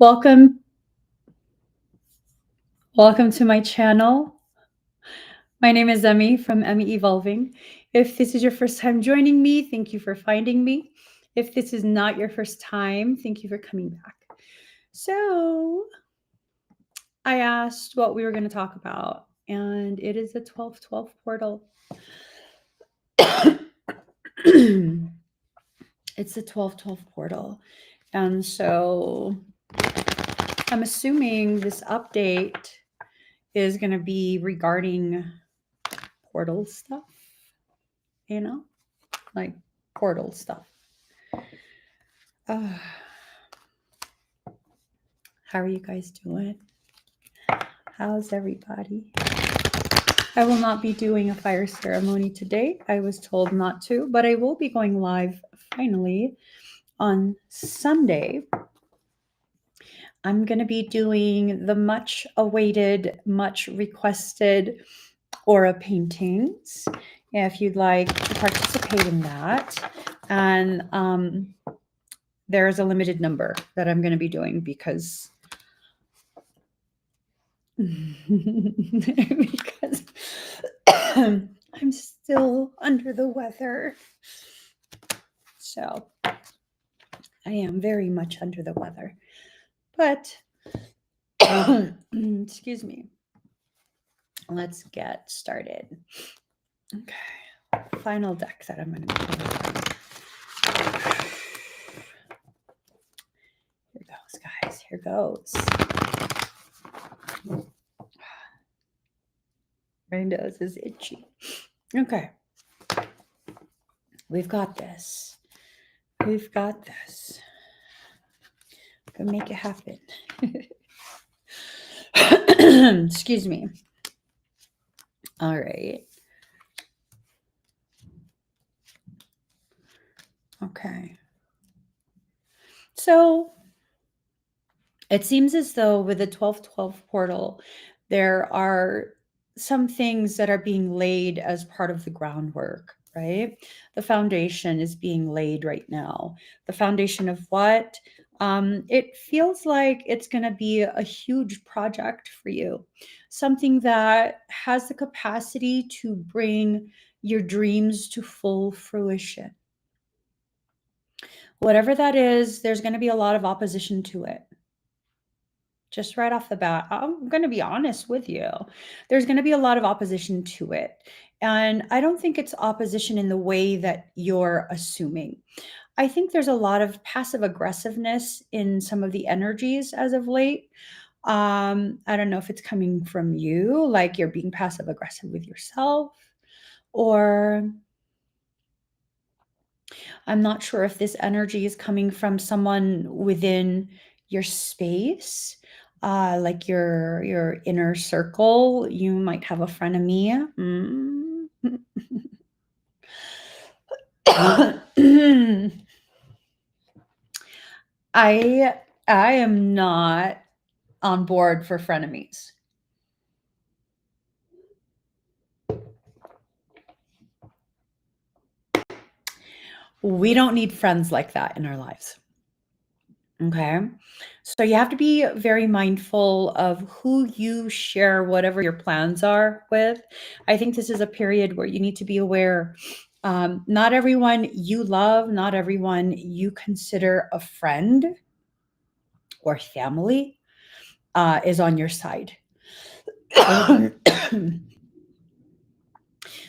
Welcome to my channel. My name is Emmy from Emmy Evolving. If this is your first time joining me, thank you for finding me. If this is not your first time, thank you for coming back. So I asked what we were going to talk about, and it is the 1212 portal. It's the 1212 portal. And so I'm assuming this update is going to be regarding portal stuff, like portal stuff. How are you guys doing? How's everybody? I will not be doing a fire ceremony today. I was told not to, but I will be going live finally on Sunday. I'm going to be doing the much awaited, much requested aura paintings. If you'd like to participate in that. And there's a limited number that I'm going to be doing because I'm still under the weather. So I am very much under the weather. But excuse me. Let's get started. Okay. Final deck that I'm going to be pulling. Here goes, guys. Here goes. My nose is itchy. Okay. We've got this. We've got this. Go make it happen. Excuse me. All right. Okay. So it seems as though with the 1212 portal, there are some things that are being laid as part of the groundwork, right? The foundation is being laid right now. The foundation of what? It feels like it's going to be a huge project for you. Something that has the capacity to bring your dreams to full fruition. Whatever that is, there's going to be a lot of opposition to it. Just right off the bat, I'm going to be honest with you. There's going to be a lot of opposition to it. And I don't think it's opposition in the way that you're assuming. I think there's a lot of passive aggressiveness in some of the energies as of late. I don't know if it's coming from you, like you're being passive aggressive with yourself, or I'm not sure if this energy is coming from someone within your space, like your inner circle. You might have a frenemy. I am not on board for frenemies. We don't need friends like that in our lives. Okay. So you have to be very mindful of who you share whatever your plans are with. I think this is a period where you need to be aware. Not everyone you love, not everyone you consider a friend or family is on your side.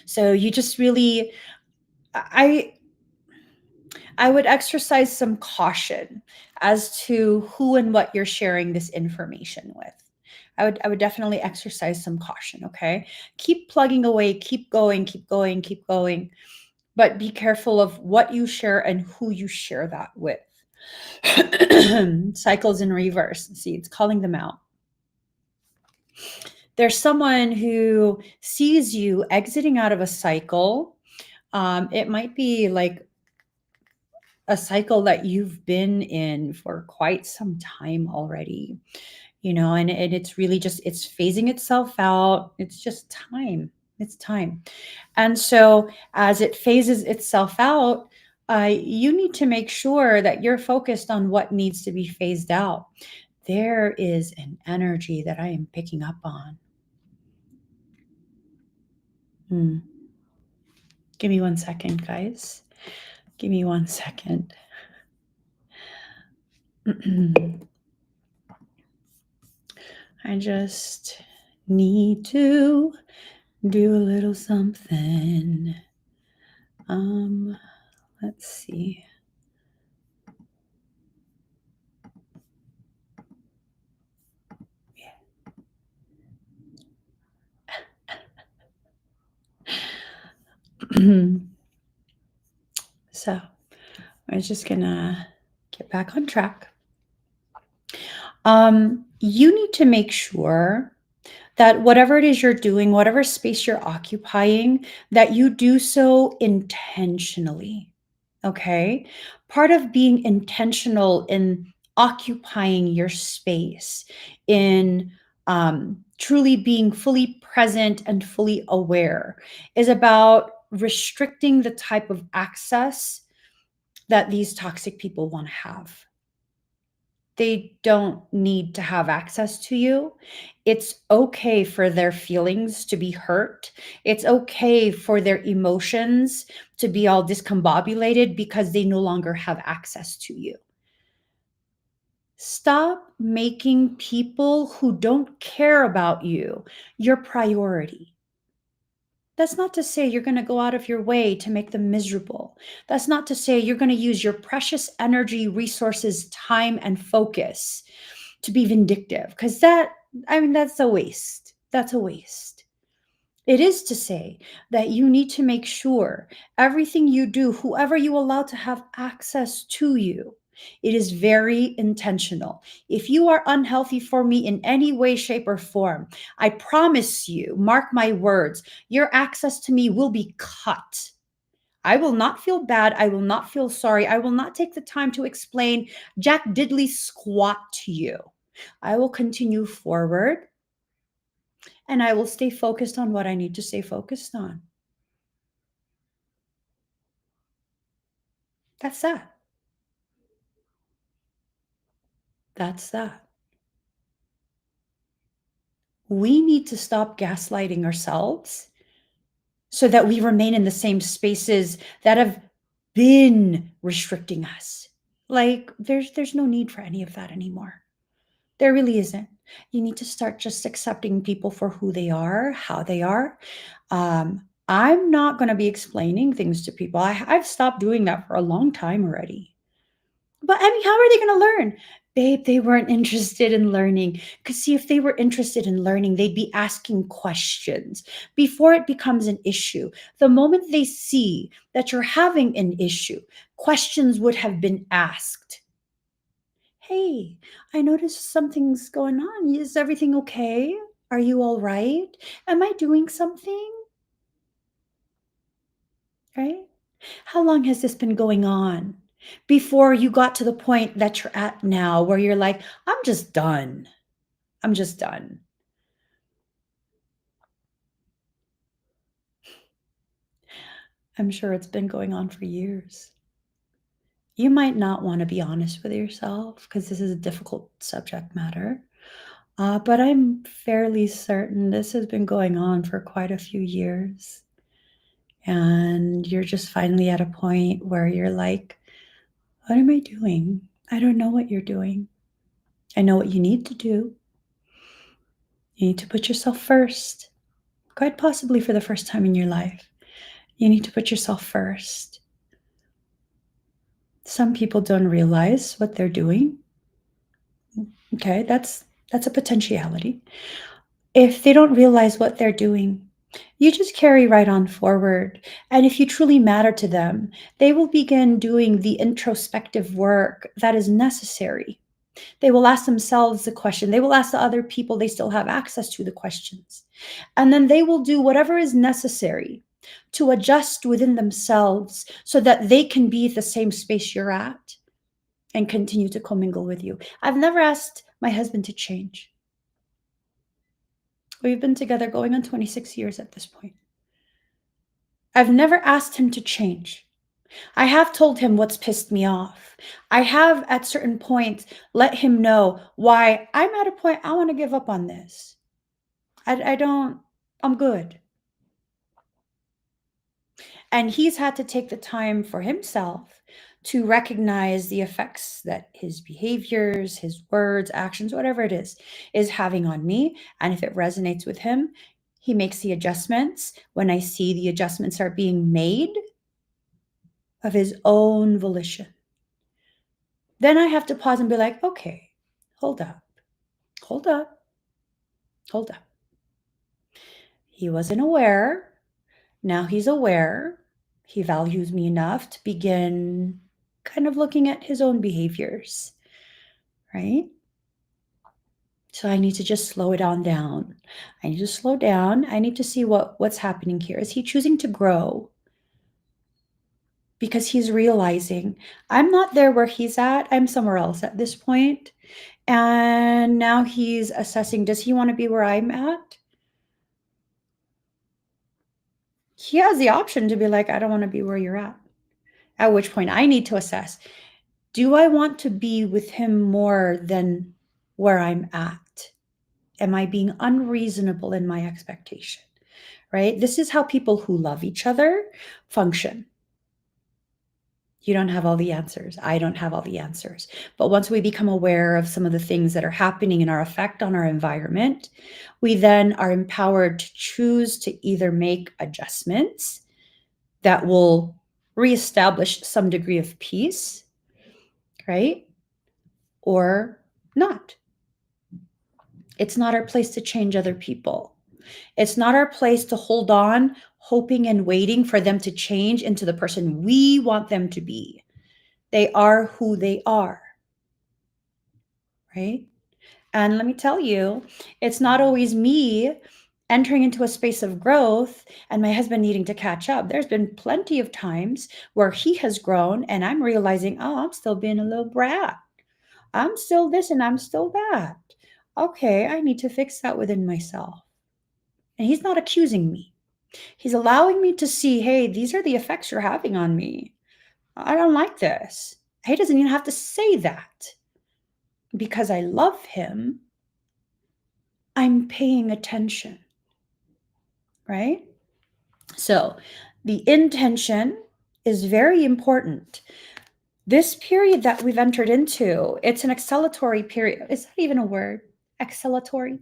So you just really, I would exercise some caution as to who and what you're sharing this information with. I would definitely exercise some caution, okay? Keep plugging away, keep going, keep going, keep going. But be careful of what you share and who you share that with. Cycles in reverse. See, it's calling them out. There's someone who sees you exiting out of a cycle. It might be like a cycle that you've been in for quite some time already, and it's really just, it's phasing itself out. It's just time. It's time. And so as it phases itself out, you need to make sure that you're focused on what needs to be phased out. there is an energy that I am picking up on. Give me 1 second, guys. Give me 1 second. I just need to do a little something. Let's see. So I was just gonna get back on track. You need to make sure that whatever it is you're doing, whatever space you're occupying, that you do so intentionally. Okay. Part of being intentional in occupying your space, in truly being fully present and fully aware, is about restricting the type of access that these toxic people want to have. They don't need to have access to you. It's okay for their feelings to be hurt. It's okay for their emotions to be all discombobulated because they no longer have access to you. Stop making people who don't care about you your priority. That's not to say you're going to go out of your way to make them miserable. That's not to say you're going to use your precious energy, resources, time, and focus to be vindictive, because that's a waste. That's a waste. It is to say that you need to make sure everything you do, whoever you allow to have access to you, it is very intentional. If you are unhealthy for me in any way, shape, or form, I promise you, mark my words, your access to me will be cut. I will not feel bad. I will not feel sorry. I will not take the time to explain Jack Diddley squat to you. I will continue forward and I will stay focused on what I need to stay focused on. That's that. That's that. We need to stop gaslighting ourselves so that we remain in the same spaces that have been restricting us. Like there's no need for any of that anymore. There really isn't. You need to start just accepting people for who they are, how they are. I'm not going to be explaining things to people. I've stopped doing that for a long time already. But I mean, how are they going to learn? Babe, they weren't interested in learning. Because, see, if they were interested in learning, they'd be asking questions before it becomes an issue. The moment they see that you're having an issue, questions would have been asked. Hey, I noticed something's going on. Is everything okay? Are you all right? Am I doing something? Right? How long has this been going on before you got to the point that you're at now where you're like, I'm just done. I'm just done. I'm sure it's been going on for years. You might not want to be honest with yourself because this is a difficult subject matter. But I'm fairly certain this has been going on for quite a few years. And you're just finally at a point where you're like, what am I doing? I don't know what you're doing. I know what you need to do. You need to put yourself first, quite possibly for the first time in your life. You need to put yourself first. Some people don't realize what they're doing. Okay, that's a potentiality. If they don't realize what they're doing, you just carry right on forward. And if you truly matter to them, they will begin doing the introspective work that is necessary. They will ask themselves the question. They will ask the other people they still have access to the questions. And then they will do whatever is necessary to adjust within themselves so that they can be at the same space you're at and continue to commingle with you. I've never asked my husband to change. We've been together going on 26 years at this point. I've never asked him to change. I have told him what's pissed me off. I have at certain points let him know why I'm at a point I want to give up on this. I don't, I'm good. And he's had to take the time for himself to recognize the effects that his behaviors, his words, actions, whatever it is having on me. And if it resonates with him, he makes the adjustments. When I see the adjustments are being made of his own volition, then I have to pause and be like, okay, hold up, hold up, hold up. He wasn't aware. Now he's aware. He values me enough to begin kind of looking at his own behaviors, right? So I need to just slow it on down. I need to slow down. I need to see what's happening here. Is he choosing to grow? Because he's realizing I'm not there where he's at. I'm somewhere else at this point. And now he's assessing, does he want to be where I'm at? He has the option to be like, I don't want to be where you're at. At which point I need to assess, do I want to be with him more than where I'm at? Am I being unreasonable in my expectation? Right? This is how people who love each other function. You don't have all the answers. I don't have all the answers. But once we become aware of some of the things that are happening in our effect on our environment, we then are empowered to choose to either make adjustments that will reestablish some degree of peace, right? Or not. It's not our place to change other people. It's not our place to hold on, hoping and waiting for them to change into the person we want them to be. They are who they are, right? And let me tell you, it's not always me entering into a space of growth and my husband needing to catch up. There's been plenty of times where he has grown and I'm realizing, oh, I'm still being a little brat. I'm still this and I'm still that. Okay, I need to fix that within myself. And he's not accusing me. He's allowing me to see, hey, these are the effects you're having on me. I don't like this. He doesn't even have to say that. Because I love him, I'm paying attention, right? So the intention is very important. This period that we've entered into, it's an acceleratory period. Is that even a word? Acceleratory?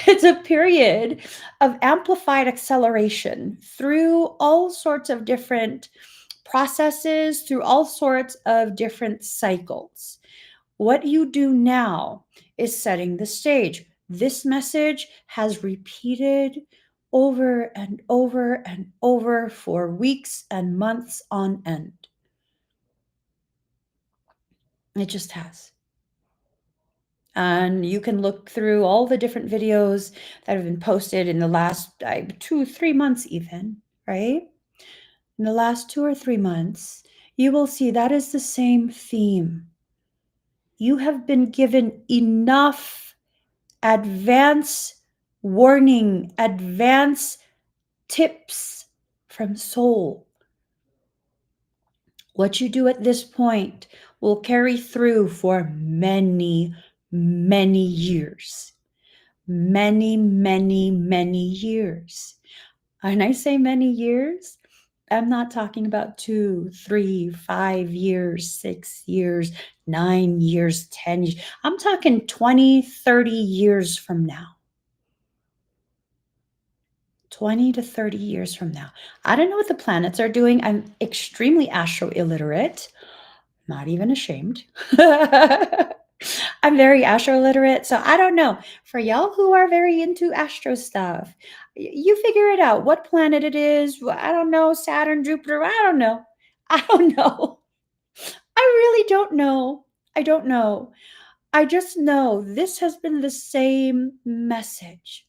It's a period of amplified acceleration through all sorts of different processes, through all sorts of different cycles. What you do now is setting the stage. This message has repeated over and over and over for weeks and months on end. It just has. And you can look through all the different videos that have been posted in the last 2-3 months even, right? In the last 2 or 3 months, you will see that is the same theme. You have been given enough advance warning, advance tips from soul. What you do at this point will carry through for many, many years. Many, many, many years. And I say many years, I'm not talking about 2, 3, 5 years, 6 years, 9 years, 10 years. I'm talking 20, 30 years from now. 20 to 30 years from now. I don't know what the planets are doing. I'm extremely astro illiterate. Not even ashamed. I'm very astro literate, so I don't know. For y'all who are very into astro stuff, you figure it out. What planet it is? I don't know. Saturn, Jupiter. I don't know. I don't know. I really don't know. I don't know. I just know this has been the same message.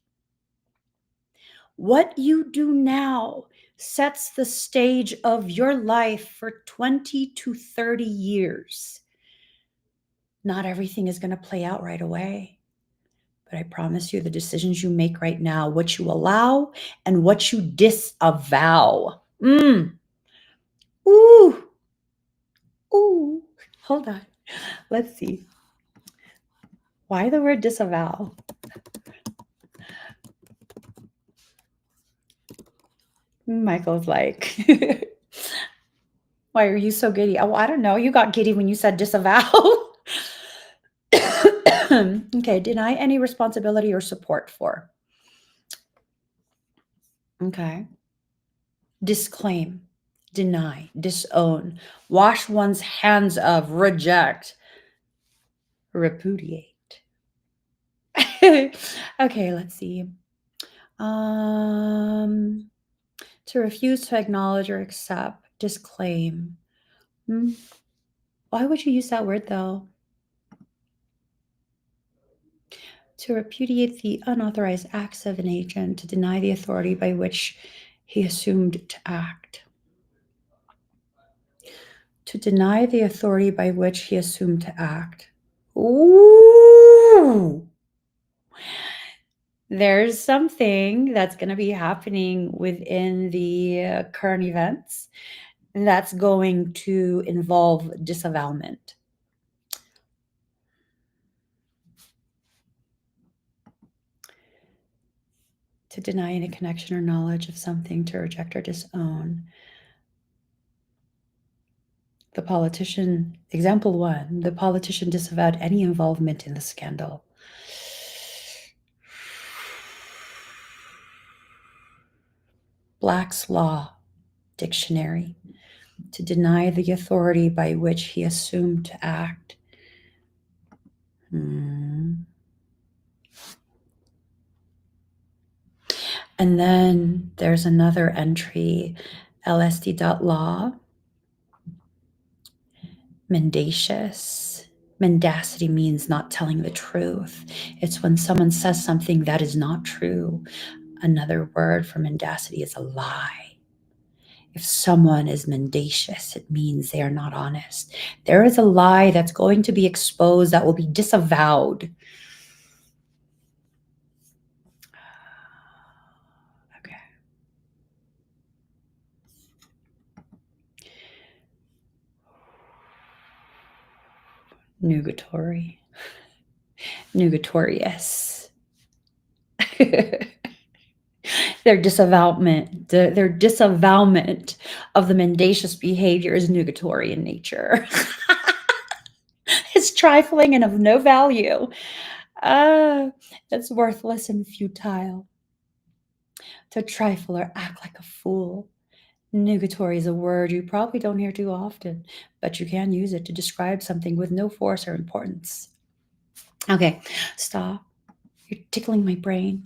What you do now sets the stage of your life for 20 to 30 years. Not everything is going to play out right away. But I promise you, the decisions you make right now, what you allow and what you disavow, Ooh, ooh. Hold on. Let's see. Why the word disavow? Michael's like, why are you so giddy? Oh, I don't know. You got giddy when you said disavow. Okay, deny any responsibility or support for. Okay. Disclaim, deny, disown, wash one's hands of, reject, repudiate. Okay, let's see. To refuse to acknowledge or accept, disclaim. Why would you use that word though? To repudiate the unauthorized acts of an agent, to deny the authority by which he assumed to act. To deny the authority by which he assumed to act. Ooh! There's something that's going to be happening within the current events that's going to involve disavowment. To deny any connection or knowledge of something, to reject or disown. The politician, example 1, the politician disavowed any involvement in the scandal. Black's Law Dictionary. To deny the authority by which he assumed to act. And then there's another entry, lsd.law, mendacious. Mendacity means not telling the truth. It's when someone says something that is not true. Another word for mendacity is a lie. If someone is mendacious, it means they are not honest. There is a lie that's going to be exposed that will be disavowed. Okay. Nugatory. Nugatorious. Their disavowment of the mendacious behavior is nugatory in nature. It's trifling and of no value. It's worthless and futile. To trifle or act like a fool. Nugatory is a word you probably don't hear too often, but you can use it to describe something with no force or importance. Okay, stop. You're tickling my brain.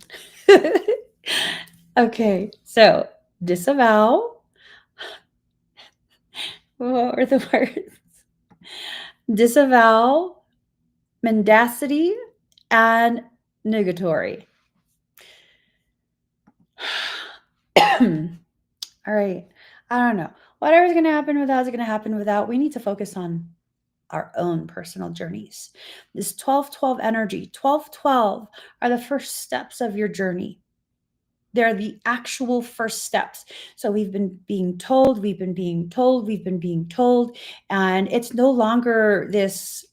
Okay, so disavow. What were the words? Disavow, mendacity, and nugatory. All right. I don't know. Whatever's going to happen without is going to happen without. We need to focus on our own personal journeys. This 12-12 energy, 12-12 are the first steps of your journey. They're the actual first steps. So we've been being told, and it's no longer this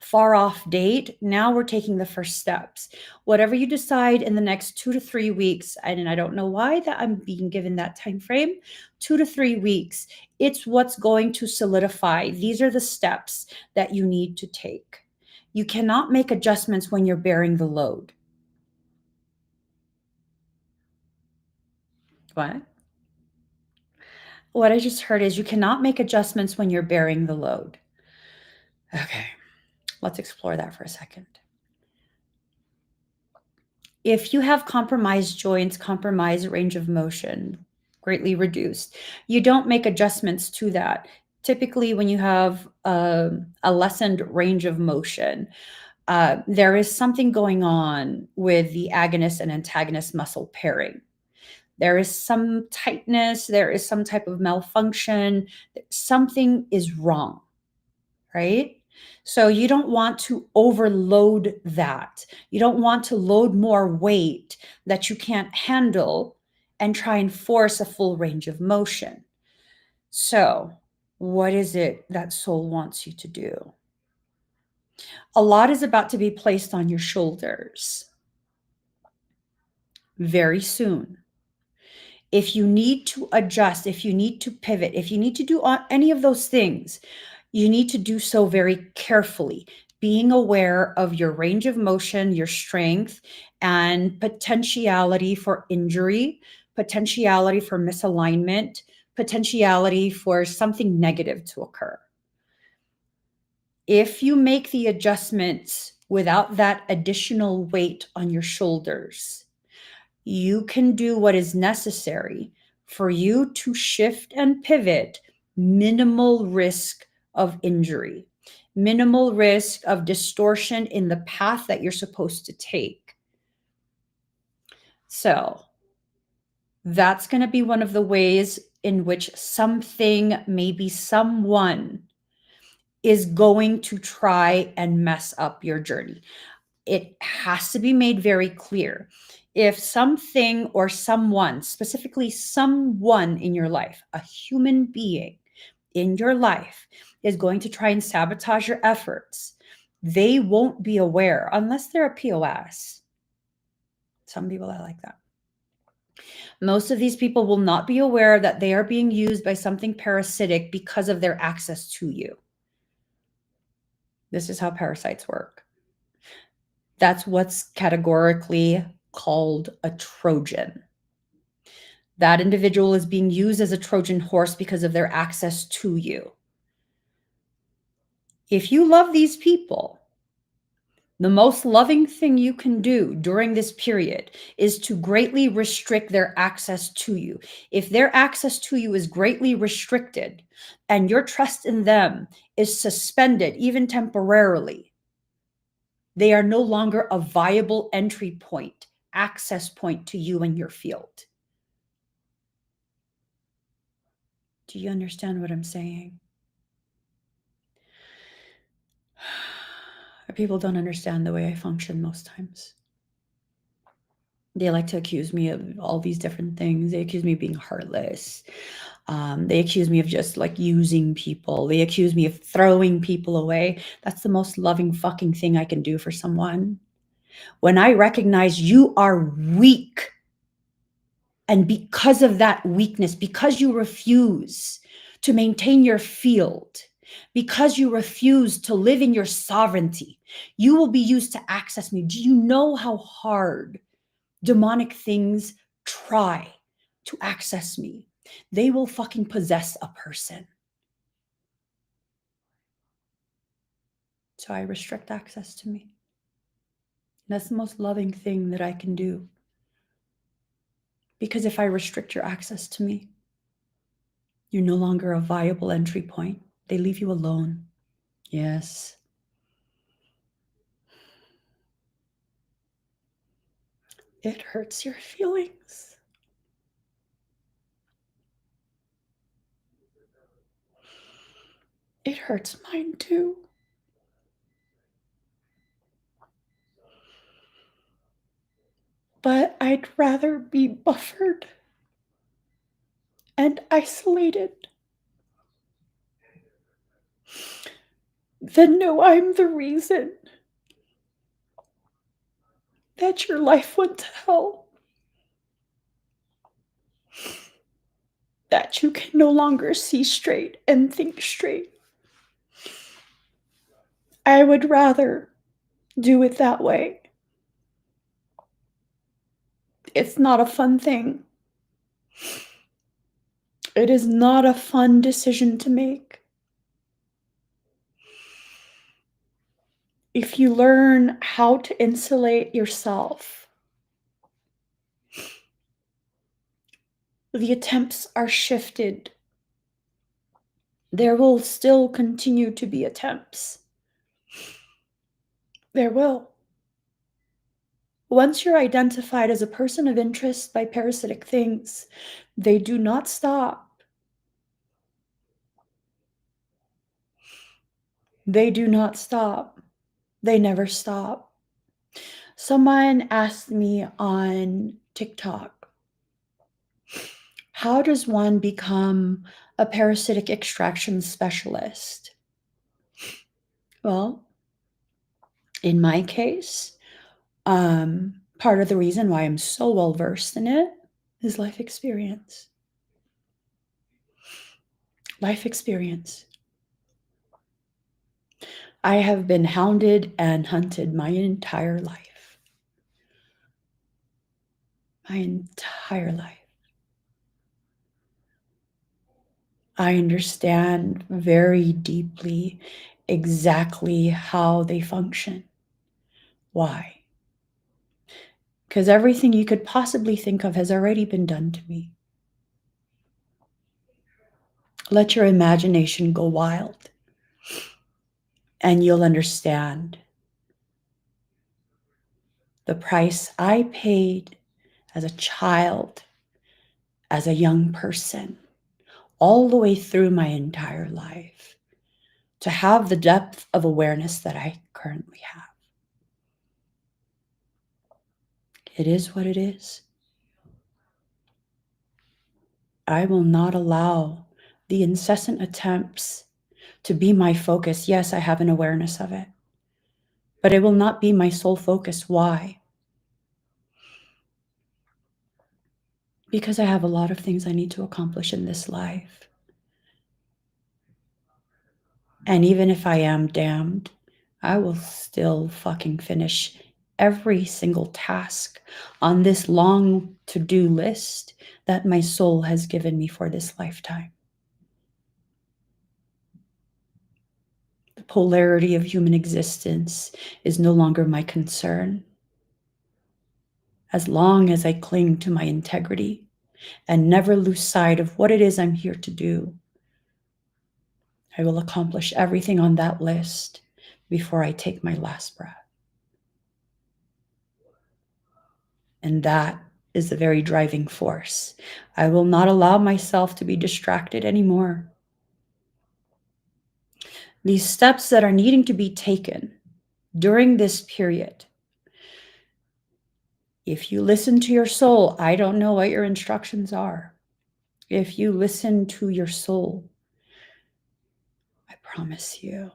far off date. Now we're taking the first steps. Whatever you decide in the next 2 to 3 weeks, and I don't know why that I'm being given that time frame, 2 to 3 weeks, it's what's going to solidify. These are the steps that you need to take. You cannot make adjustments when you're bearing the load. What? What I just heard is you cannot make adjustments when you're bearing the load. Okay, let's explore that for a second. If you have compromised joints, compromised range of motion, greatly reduced, you don't make adjustments to that. Typically, when you have a lessened range of motion, there is something going on with the agonist and antagonist muscle pairing. There is some tightness, there is some type of malfunction, something is wrong, right? So you don't want to overload that. You don't want to load more weight that you can't handle and try and force a full range of motion. So, what is it that soul wants you to do? A lot is about to be placed on your shoulders very soon. If you need to adjust, if you need to pivot, if you need to do any of those things, you need to do so very carefully, being aware of your range of motion, your strength, and potentiality for injury, potentiality for misalignment, potentiality for something negative to occur. If you make the adjustments without that additional weight on your shoulders, you can do what is necessary for you to shift and pivot, minimal risk of injury, minimal risk of distortion in the path that you're supposed to take. So that's going to be one of the ways in which something, maybe someone, is going to try and mess up your journey. It has to be made very clear. If something or someone, specifically someone in your life, a human being in your life, is going to try and sabotage your efforts, they won't be aware unless they're a POS. Some people are like that. Most of these people will not be aware that they are being used by something parasitic because of their access to you. This is how parasites work. That's what's categorically called a Trojan. That individual is being used as a Trojan horse because of their access to you. If you love these people, the most loving thing you can do during this period is to greatly restrict their access to you. If their access to you is greatly restricted and your trust in them is suspended, even temporarily, they are no longer a viable entry point, access point to you and your field. Do you understand what I'm saying? People don't understand the way I function most times. They like to accuse me of all these different things. They accuse me of being heartless. They accuse me of just like using people. They accuse me of throwing people away. That's the most loving fucking thing I can do for someone. When I recognize you are weak, and because of that weakness, because you refuse to maintain your field, because you refuse to live in your sovereignty, you will be used to access me. Do you know how hard demonic things try to access me? They will fucking possess a person. So I restrict access to me. That's the most loving thing that I can do. Because if I restrict your access to me, you're no longer a viable entry point. They leave you alone. Yes. It hurts your feelings. It hurts mine too. But I'd rather be buffered and isolated than know I'm the reason that your life went to hell. That you can no longer see straight and think straight. I would rather do it that way. It's not a fun thing. It is not a fun decision to make. If you learn how to insulate yourself, the attempts are shifted. There will still continue to be attempts. There will. Once you're identified as a person of interest by parasitic things, they do not stop. They do not stop. They never stop. Someone asked me on TikTok, How does one become a parasitic extraction specialist? Well, in my case, part of the reason why I'm so well versed in it is life experience. Life experience. I have been hounded and hunted my entire life. My entire life. I understand very deeply exactly how they function. Why? Because everything you could possibly think of has already been done to me. Let your imagination go wild, and you'll understand the price I paid as a child, as a young person, all the way through my entire life, to have the depth of awareness that I currently have. It is what it is. I will not allow the incessant attempts to be my focus. Yes, I have an awareness of it, but it will not be my sole focus. Why? Because I have a lot of things I need to accomplish in this life. And even if I am damned, I will still fucking finish every single task on this long to-do list that my soul has given me for this lifetime. The polarity of human existence is no longer my concern. As long as I cling to my integrity and never lose sight of what it is I'm here to do, I will accomplish everything on that list before I take my last breath. And that is the very driving force. I will not allow myself to be distracted anymore. These steps that are needing to be taken during this period, if you listen to your soul, I don't know what your instructions are. If you listen to your soul, I promise you,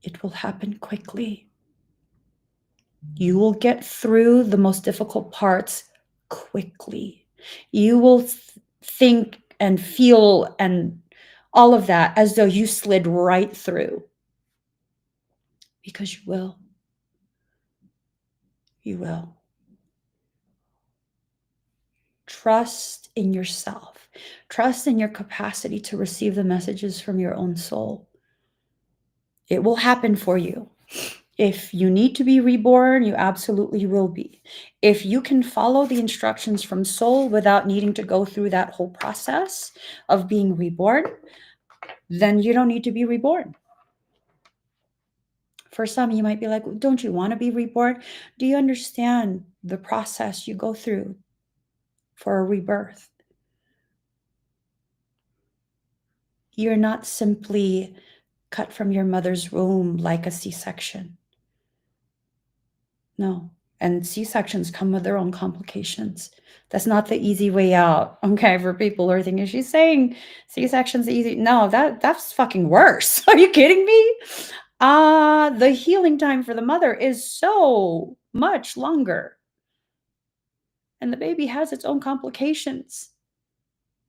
it will happen quickly. You will get through the most difficult parts quickly. You will think and feel and all of that as though you slid right through. Because you will. You will. Trust in yourself. Trust in your capacity to receive the messages from your own soul. It will happen for you. If you need to be reborn, you absolutely will be. If you can follow the instructions from soul without needing to go through that whole process of being reborn, then you don't need to be reborn. For some, you might be like, don't you want to be reborn? Do you understand the process you go through for a rebirth? You're not simply cut from your mother's womb like a C-section. No. And C-sections come with their own complications. That's not the easy way out. Okay, for people who are thinking, she's saying C-section's easy. No, that's fucking worse. Are you kidding me? The healing time for the mother is so much longer. And the baby has its own complications.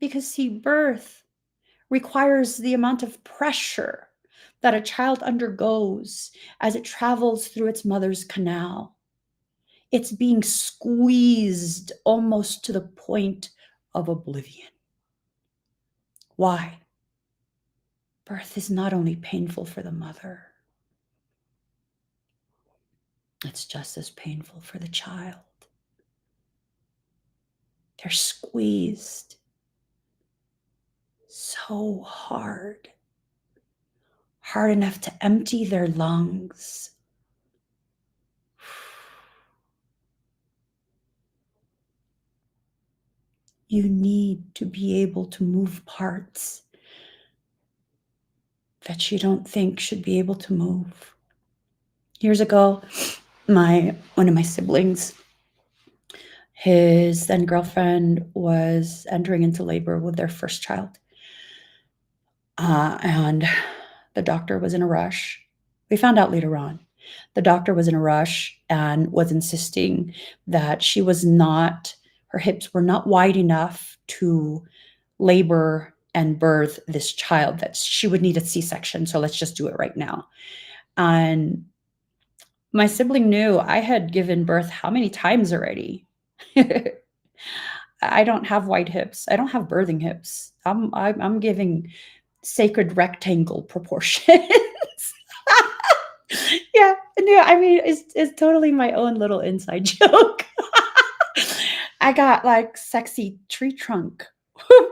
Because, see, birth requires the amount of pressure that a child undergoes as it travels through its mother's canal. It's being squeezed almost to the point of oblivion. Why? Birth is not only painful for the mother, it's just as painful for the child. They're squeezed so hard enough to empty their lungs. You need to be able to move parts that you don't think should be able to move. Years ago, one of my siblings His then girlfriend was entering into labor with their first child. And the doctor was in a rush. We found out later on. The doctor was in a rush and was insisting that her hips were not wide enough to labor and birth this child, that she would need a C-section. So let's just do it right now. And my sibling knew I had given birth how many times already. I don't have wide hips. I don't have birthing hips. I'm giving sacred rectangle proportions. Yeah, yeah. I mean, it's totally my own little inside joke. I got like sexy tree trunk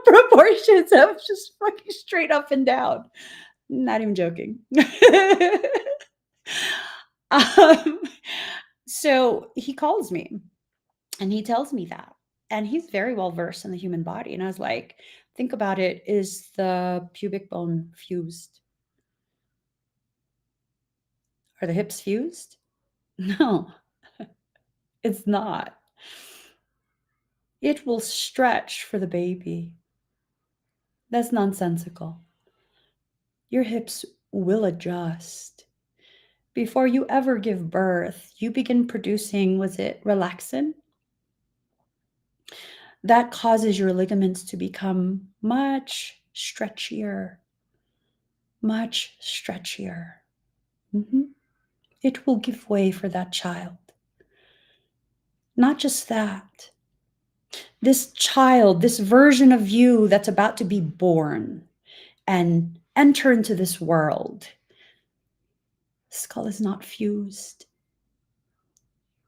proportions of just fucking straight up and down. Not even joking. um, so he calls me and he tells me that. And he's very well versed in the human body. And I was like, think about it. Is the pubic bone fused? Are the hips fused? No, it's not. It will stretch for the baby. That's nonsensical. Your hips will adjust. Before you ever give birth, you begin producing, was it relaxin? That causes your ligaments to become much stretchier, much stretchier. It will give way for that child. Not just that. This child, this version of you that's about to be born and enter into this world, the skull is not fused.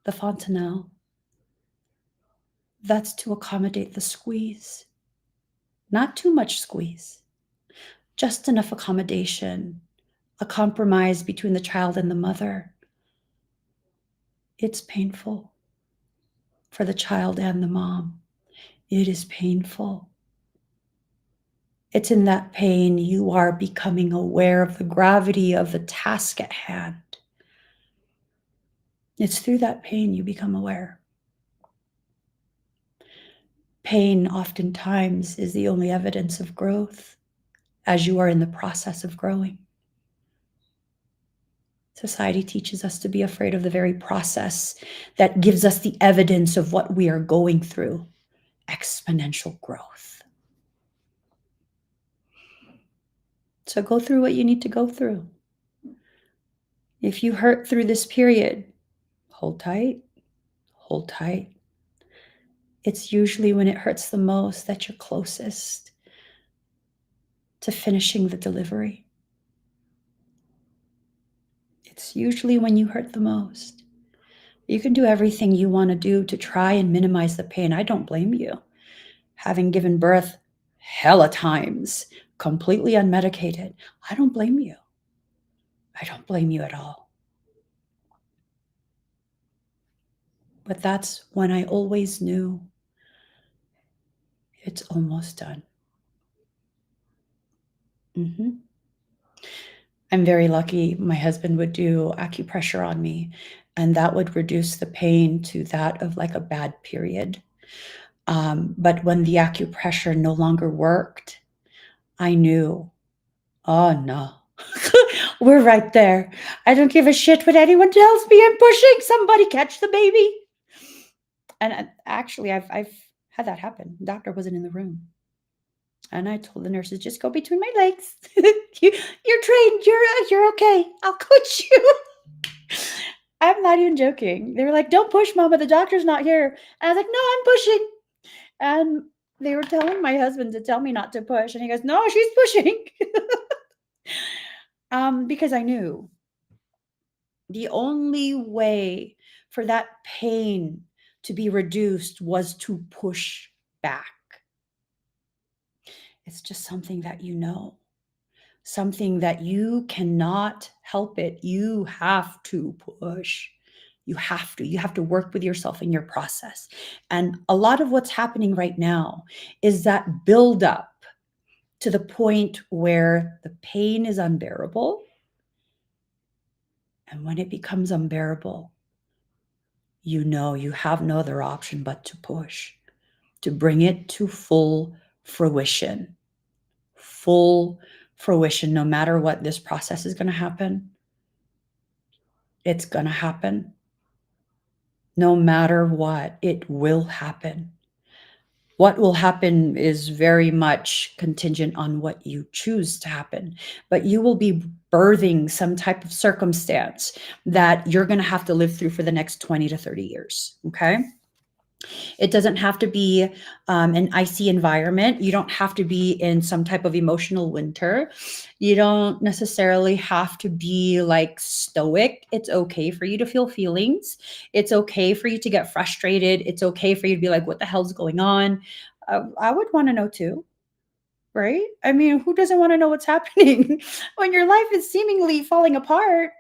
The fontanelle, that's to accommodate the squeeze. Not too much squeeze, just enough accommodation, a compromise between the child and the mother. It's painful for the child and the mom. It is painful. It's in that pain you are becoming aware of the gravity of the task at hand. It's through that pain you become aware. Pain oftentimes is the only evidence of growth as you are in the process of growing. Society teaches us to be afraid of the very process that gives us the evidence of what we are going through, exponential growth. So go through what you need to go through. If you hurt through this period, hold tight, hold tight. It's usually when it hurts the most that you're closest to finishing the delivery. It's usually when you hurt the most. You can do everything you want to do to try and minimize the pain. I don't blame you. Having given birth hella times, completely unmedicated, I don't blame you. I don't blame you at all. But that's when I always knew it's almost done. I'm very lucky. My husband would do acupressure on me, and that would reduce the pain to that of like a bad period. But when the acupressure no longer worked, I knew, oh no, we're right there. I don't give a shit what anyone tells me. I'm pushing. Somebody catch the baby. And actually, I've had that happen. The doctor wasn't in the room. And I told the nurses, just go between my legs. You're trained. You're okay. I'll coach you. I'm not even joking. They were like, don't push, Mama. The doctor's not here. And I was like, no, I'm pushing. And they were telling my husband to tell me not to push. And he goes, no, she's pushing. Because I knew the only way for that pain to be reduced was to push back. It's just something that you know, something that you cannot help it. You have to push. You have to work with yourself in your process. And a lot of what's happening right now is that build up to the point where the pain is unbearable. And when it becomes unbearable, you know you have no other option but to push, to bring it to full fruition. Full fruition, no matter what this process is going to happen. It's going to happen. No matter what, it will happen. What will happen is very much contingent on what you choose to happen, but you will be birthing some type of circumstance that you're going to have to live through for the next 20 to 30 years. Okay. It doesn't have to be an icy environment. You don't have to be in some type of emotional winter. You don't necessarily have to be like stoic. It's okay for you to feel feelings. It's okay for you to get frustrated. It's okay for you to be like, what the hell's going on? I would want to know too, right? I mean, who doesn't want to know what's happening? When your life is seemingly falling apart,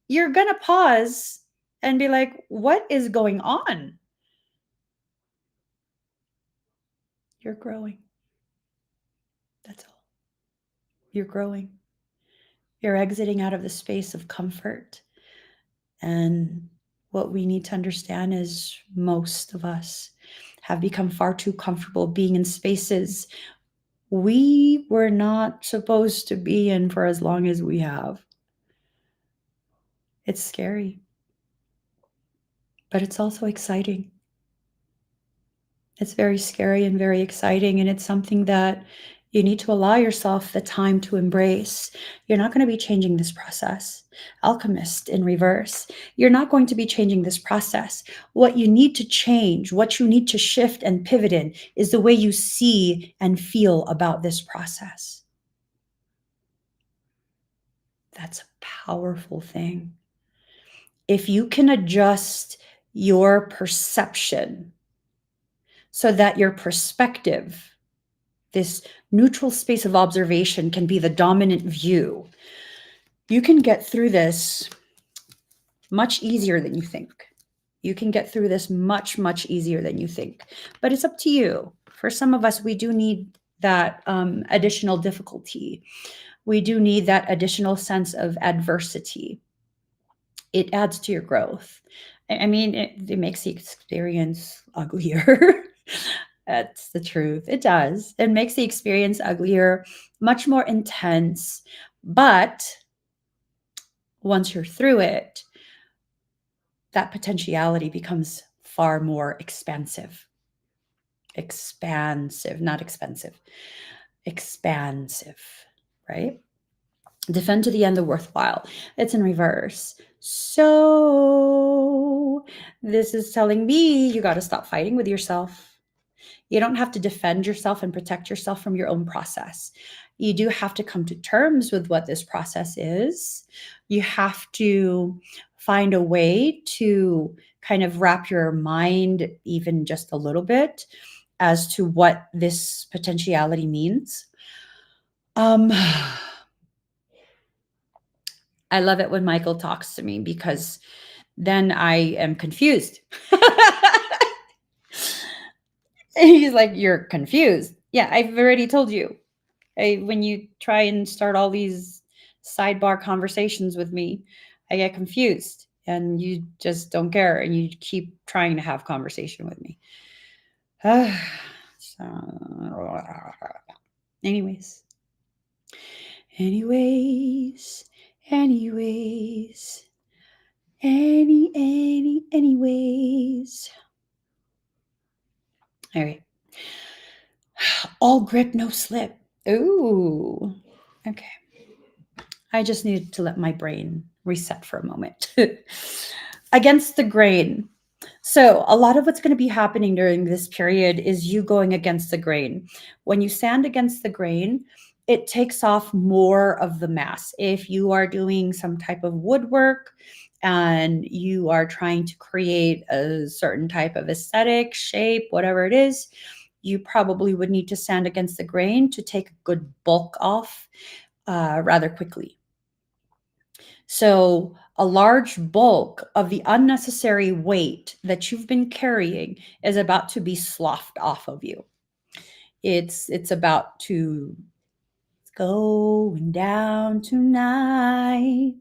you're going to pause and be like, what is going on? You're growing. That's all. You're growing. You're exiting out of the space of comfort. And what we need to understand is most of us have become far too comfortable being in spaces we were not supposed to be in for as long as we have. It's scary, but it's also exciting. It's very scary and very exciting, and it's something that you need to allow yourself the time to embrace. You're not going to be changing this process. Alchemist in reverse. You're not going to be changing this process. What you need to change, what you need to shift and pivot in, is the way you see and feel about this process. That's a powerful thing. If you can adjust your perception so that your perspective, this neutral space of observation, can be the dominant view, you can get through this much easier than you think. You can get through this much, much easier than you think. But it's up to you. For some of us, we do need that additional difficulty. We do need that additional sense of adversity. It adds to your growth. I mean, it makes the experience uglier. That's the truth. It does. It makes the experience uglier, much more intense. But once you're through it, that potentiality becomes far more expansive. Expansive, not expensive. Expansive, right? Defend to the end the worthwhile. It's in reverse. So this is telling me you got to stop fighting with yourself. You don't have to defend yourself and protect yourself from your own process. You do have to come to terms with what this process is. You have to find a way to kind of wrap your mind even just a little bit as to what this potentiality means. I love it when Michael talks to me because then I am confused. He's like, you're confused. Yeah, I've already told you. When you try and start all these sidebar conversations with me, I get confused and you just don't care and you keep trying to have conversation with me. So, anyways. Anyways. All right. All grip, no slip. Ooh. Okay. I just needed to let my brain reset for a moment. Against the grain. So a lot of what's going to be happening during this period is you going against the grain. When you stand against the grain, it takes off more of the mass. If you are doing some type of woodwork and you are trying to create a certain type of aesthetic, shape, whatever it is, you probably would need to stand against the grain to take a good bulk off rather quickly. So a large bulk of the unnecessary weight that you've been carrying is about to be sloughed off of you. It's about to going down tonight.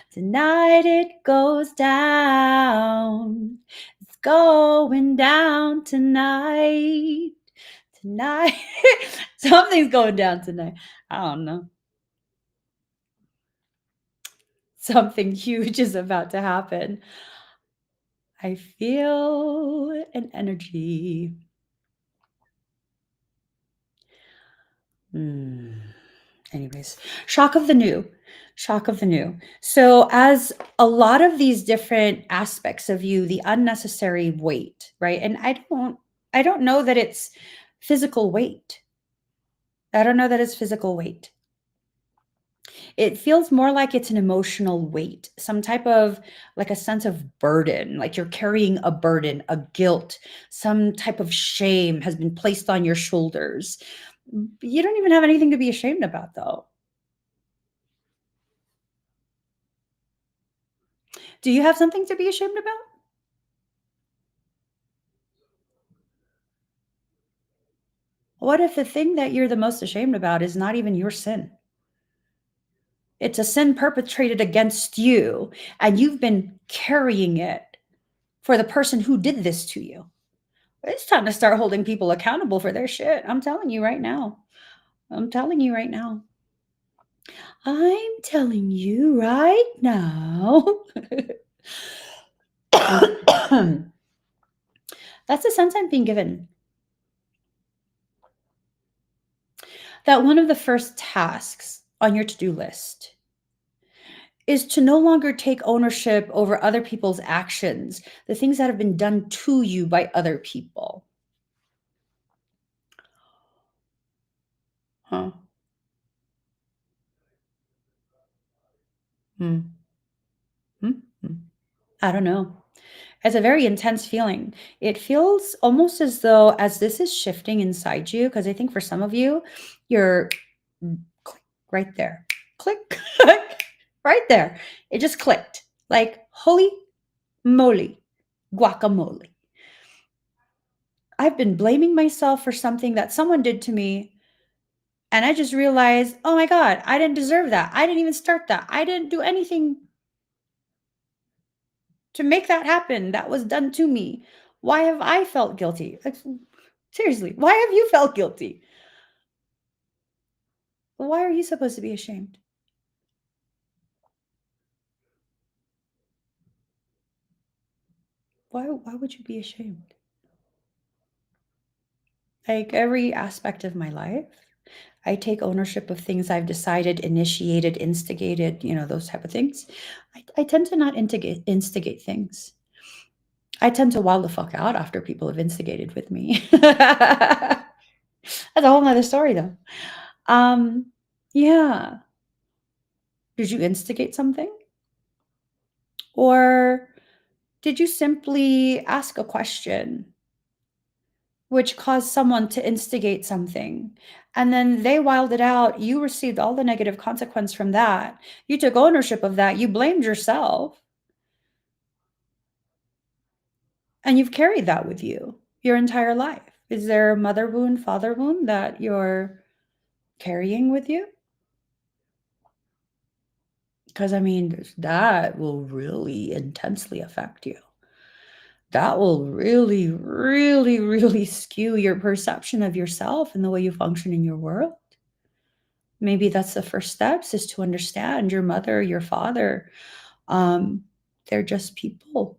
Tonight it goes down. It's going down tonight. Tonight. Something's going down tonight. I don't know. Something huge is about to happen. I feel an energy. Anyways, shock of the new. Shock of the new. So as a lot of these different aspects of you, the unnecessary weight, right? And I don't know that it's physical weight. I don't know that it's physical weight. It feels more like it's an emotional weight, some type of like a sense of burden, like you're carrying a burden, a guilt, some type of shame has been placed on your shoulders. You don't even have anything to be ashamed about, though. Do you have something to be ashamed about? What if the thing that you're the most ashamed about is not even your sin? It's a sin perpetrated against you, and you've been carrying it for the person who did this to you. It's time to start holding people accountable for their shit. I'm telling you right now. I'm telling you right now. I'm telling you right now. That's the sense I'm being given. That one of the first tasks on your to-do list is to no longer take ownership over other people's actions, the things that have been done to you by other people. Huh. Hmm. Hmm. Hmm. I don't know. It's a very intense feeling. It feels almost as though as this is shifting inside you, because I think for some of you, you're click right there. Click. Right there. It just clicked. Like, holy moly, guacamole. I've been blaming myself for something that someone did to me. And I just realized, oh my God, I didn't deserve that. I didn't even start that. I didn't do anything to make that happen. That was done to me. Why have I felt guilty? Like, seriously, why have you felt guilty? Why are you supposed to be ashamed? Why would you be ashamed? Like every aspect of my life, I take ownership of things I've decided, initiated, instigated, those type of things. I tend to not instigate things. I tend to wild the fuck out after people have instigated with me. That's a whole nother story though. Yeah. Did you instigate something? Or did you simply ask a question which caused someone to instigate something? And then they wiled it out. You received all the negative consequence from that. You took ownership of that. You blamed yourself. And you've carried that with you your entire life. Is there a mother wound, father wound that you're carrying with you? Because, I mean, that will really intensely affect you. That will really, really, really skew your perception of yourself and the way you function in your world. Maybe that's the first steps, is to understand your mother, your father. They're just people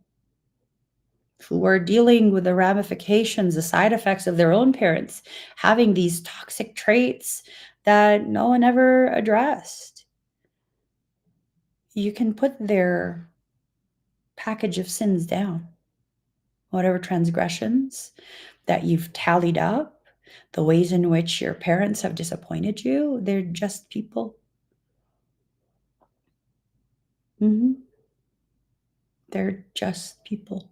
who are dealing with the ramifications, the side effects of their own parents having these toxic traits that no one ever addressed. You can put their package of sins down, whatever transgressions that you've tallied up, the ways in which your parents have disappointed you, they're just people. They're just people.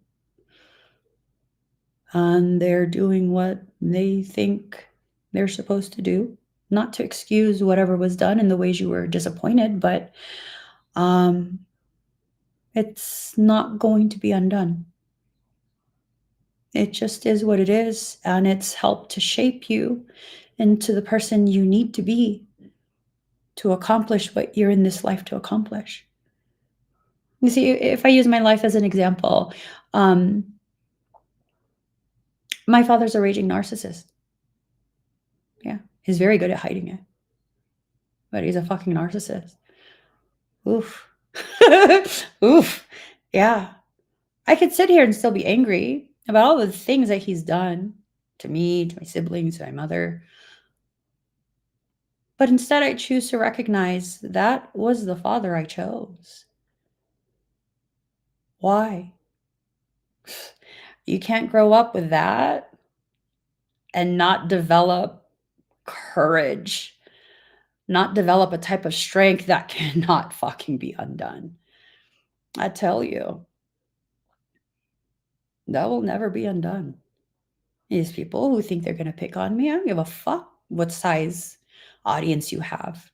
And they're doing what they think they're supposed to do. Not to excuse whatever was done in the ways you were disappointed, but it's not going to be undone. It just is what it is, and it's helped to shape you into the person you need to be to accomplish what you're in this life to accomplish. You see, if I use my life as an example, My father's a raging narcissist. Yeah, he's very good at hiding it, but he's a fucking narcissist. Oof. Oof. Yeah. I could sit here and still be angry about all the things that he's done to me, to my siblings, to my mother. But instead, I choose to recognize that was the father I chose. Why? You can't grow up with that and not develop courage, not develop a type of strength that cannot fucking be undone. I tell you, that will never be undone. These people who think they're going to pick on me, I don't give a fuck what size audience you have.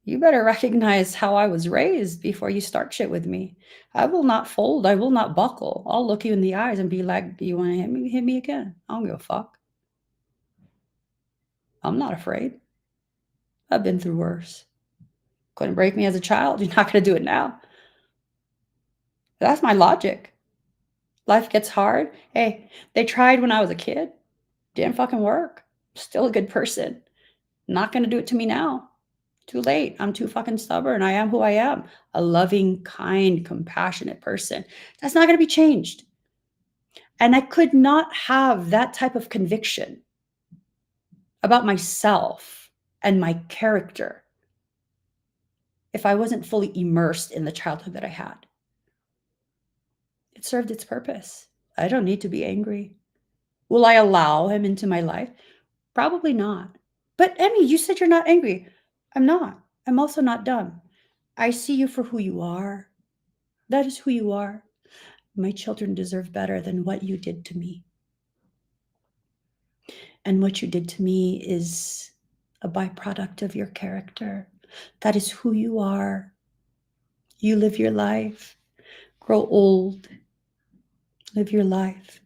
You better recognize how I was raised before you start shit with me. I will not fold. I will not buckle. I'll look you in the eyes and be like, do you want to hit me? Hit me again. I don't give a fuck. I'm not afraid. I've been through worse. Couldn't break me as a child. You're not going to do it now. That's my logic. Life gets hard. Hey, they tried when I was a kid. Didn't fucking work. Still a good person. Not going to do it to me now. Too late. I'm too fucking stubborn. I am who I am. A loving, kind, compassionate person. That's not going to be changed. And I could not have that type of conviction about myself and my character if I wasn't fully immersed in the childhood that I had. It served its purpose. I don't need to be angry. Will I allow him into my life? Probably not. But Emmy, you said you're not angry. I'm not. I'm also not dumb. I see you for who you are. That is who you are. My children deserve better than what you did to me. And what you did to me is a byproduct of your character. That is who you are. You live your life, grow old, live your life.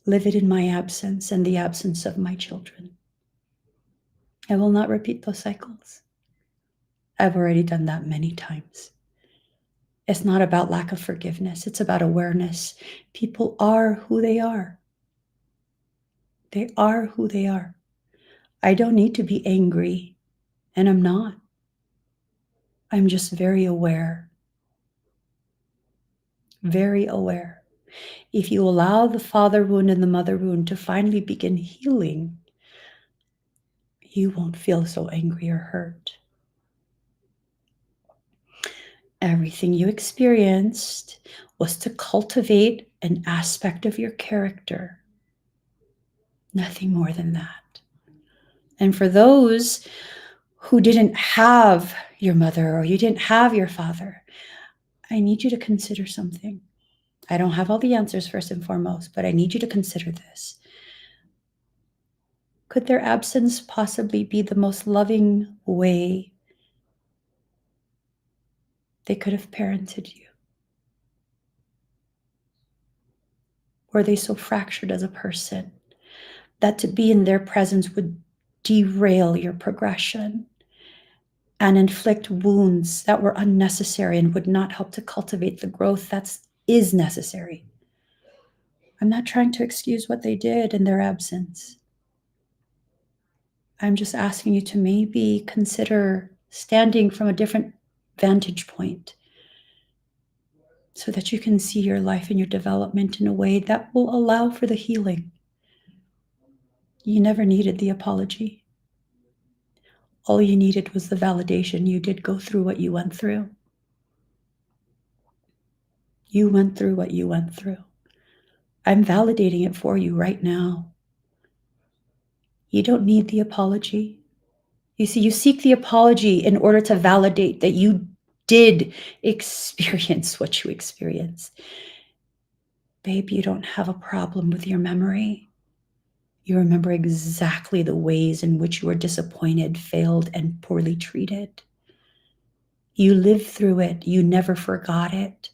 Live it in my absence and the absence of my children. I will not repeat those cycles. I've already done that many times. It's not about lack of forgiveness. It's about awareness. People are who they are. They are who they are. I don't need to be angry, and I'm not. I'm just very aware. Very aware. If you allow the father wound and the mother wound to finally begin healing, you won't feel so angry or hurt. Everything you experienced was to cultivate an aspect of your character. Nothing more than that. And for those who didn't have your mother or you didn't have your father, I need you to consider something. I don't have all the answers first and foremost, but I need you to consider this. Could their absence possibly be the most loving way they could have parented you? Were they so fractured as a person that to be in their presence would derail your progression and inflict wounds that were unnecessary and would not help to cultivate the growth that is necessary? I'm not trying to excuse what they did in their absence. I'm just asking you to maybe consider standing from a different vantage point so that you can see your life and your development in a way that will allow for the healing. You never needed the apology. All you needed was the validation. You did go through what you went through. You went through what you went through. I'm validating it for you right now. You don't need the apology. You see, you seek the apology in order to validate that you did experience what you experienced. Babe, you don't have a problem with your memory. You remember exactly the ways in which you were disappointed, failed, and poorly treated. You lived through it. You never forgot it.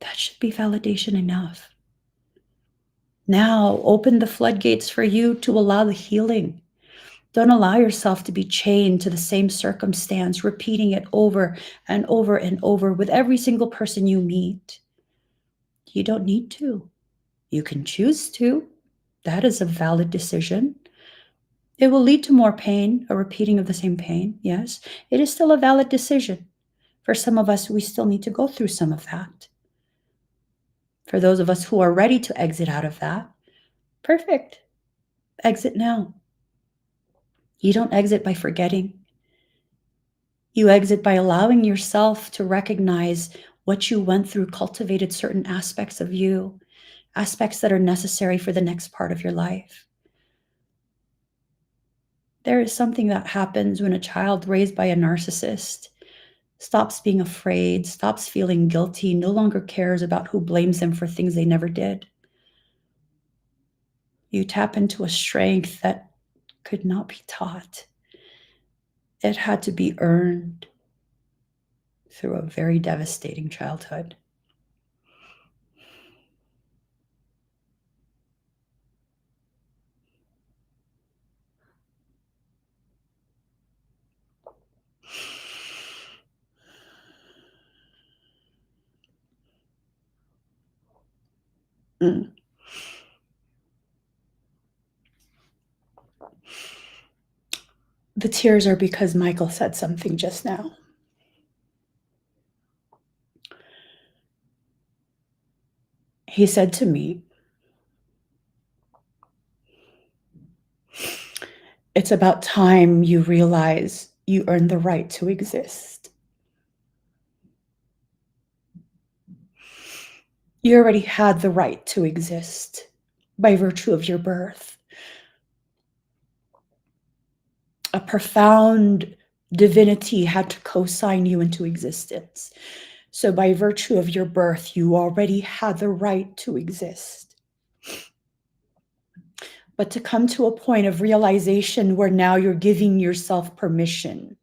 That should be validation enough. Now, open the floodgates for you to allow the healing. Don't allow yourself to be chained to the same circumstance, repeating it over and over and over with every single person you meet. You don't need to. You can choose to. That is a valid decision. It will lead to more pain, a repeating of the same pain. Yes, it is still a valid decision. For some of us, we still need to go through some of that. For those of us who are ready to exit out of that, perfect. Exit now. You don't exit by forgetting. You exit by allowing yourself to recognize what you went through cultivated certain aspects of you, aspects that are necessary for the next part of your life. There is something that happens when a child raised by a narcissist stops being afraid, stops feeling guilty, no longer cares about who blames them for things they never did. You tap into a strength that could not be taught. It had to be earned through a very devastating childhood. Mm. The tears are because Michael said something just now. He said to me, "It's about time you realize you earned the right to exist." You already had the right to exist by virtue of your birth. A profound divinity had to co-sign you into existence. So by virtue of your birth, you already had the right to exist. But to come to a point of realization where now you're giving yourself permission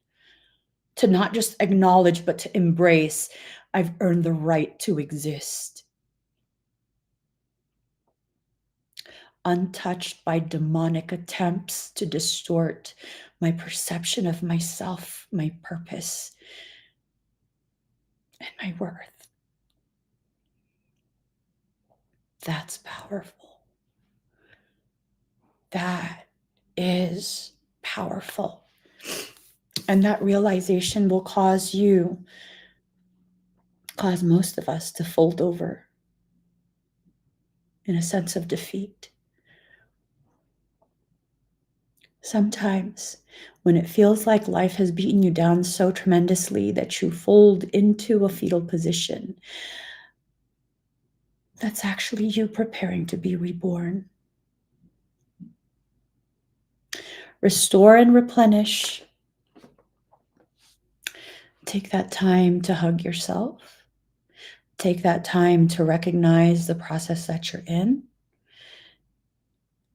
to not just acknowledge, but to embrace, I've earned the right to exist. Untouched by demonic attempts to distort my perception of myself, my purpose, and my worth. That's powerful. That is powerful. And that realization will cause most of us to fold over in a sense of defeat. Sometimes when it feels like life has beaten you down so tremendously that you fold into a fetal position, that's actually you preparing to be reborn. Restore and replenish. Take that time to hug yourself. Take that time to recognize the process that you're in.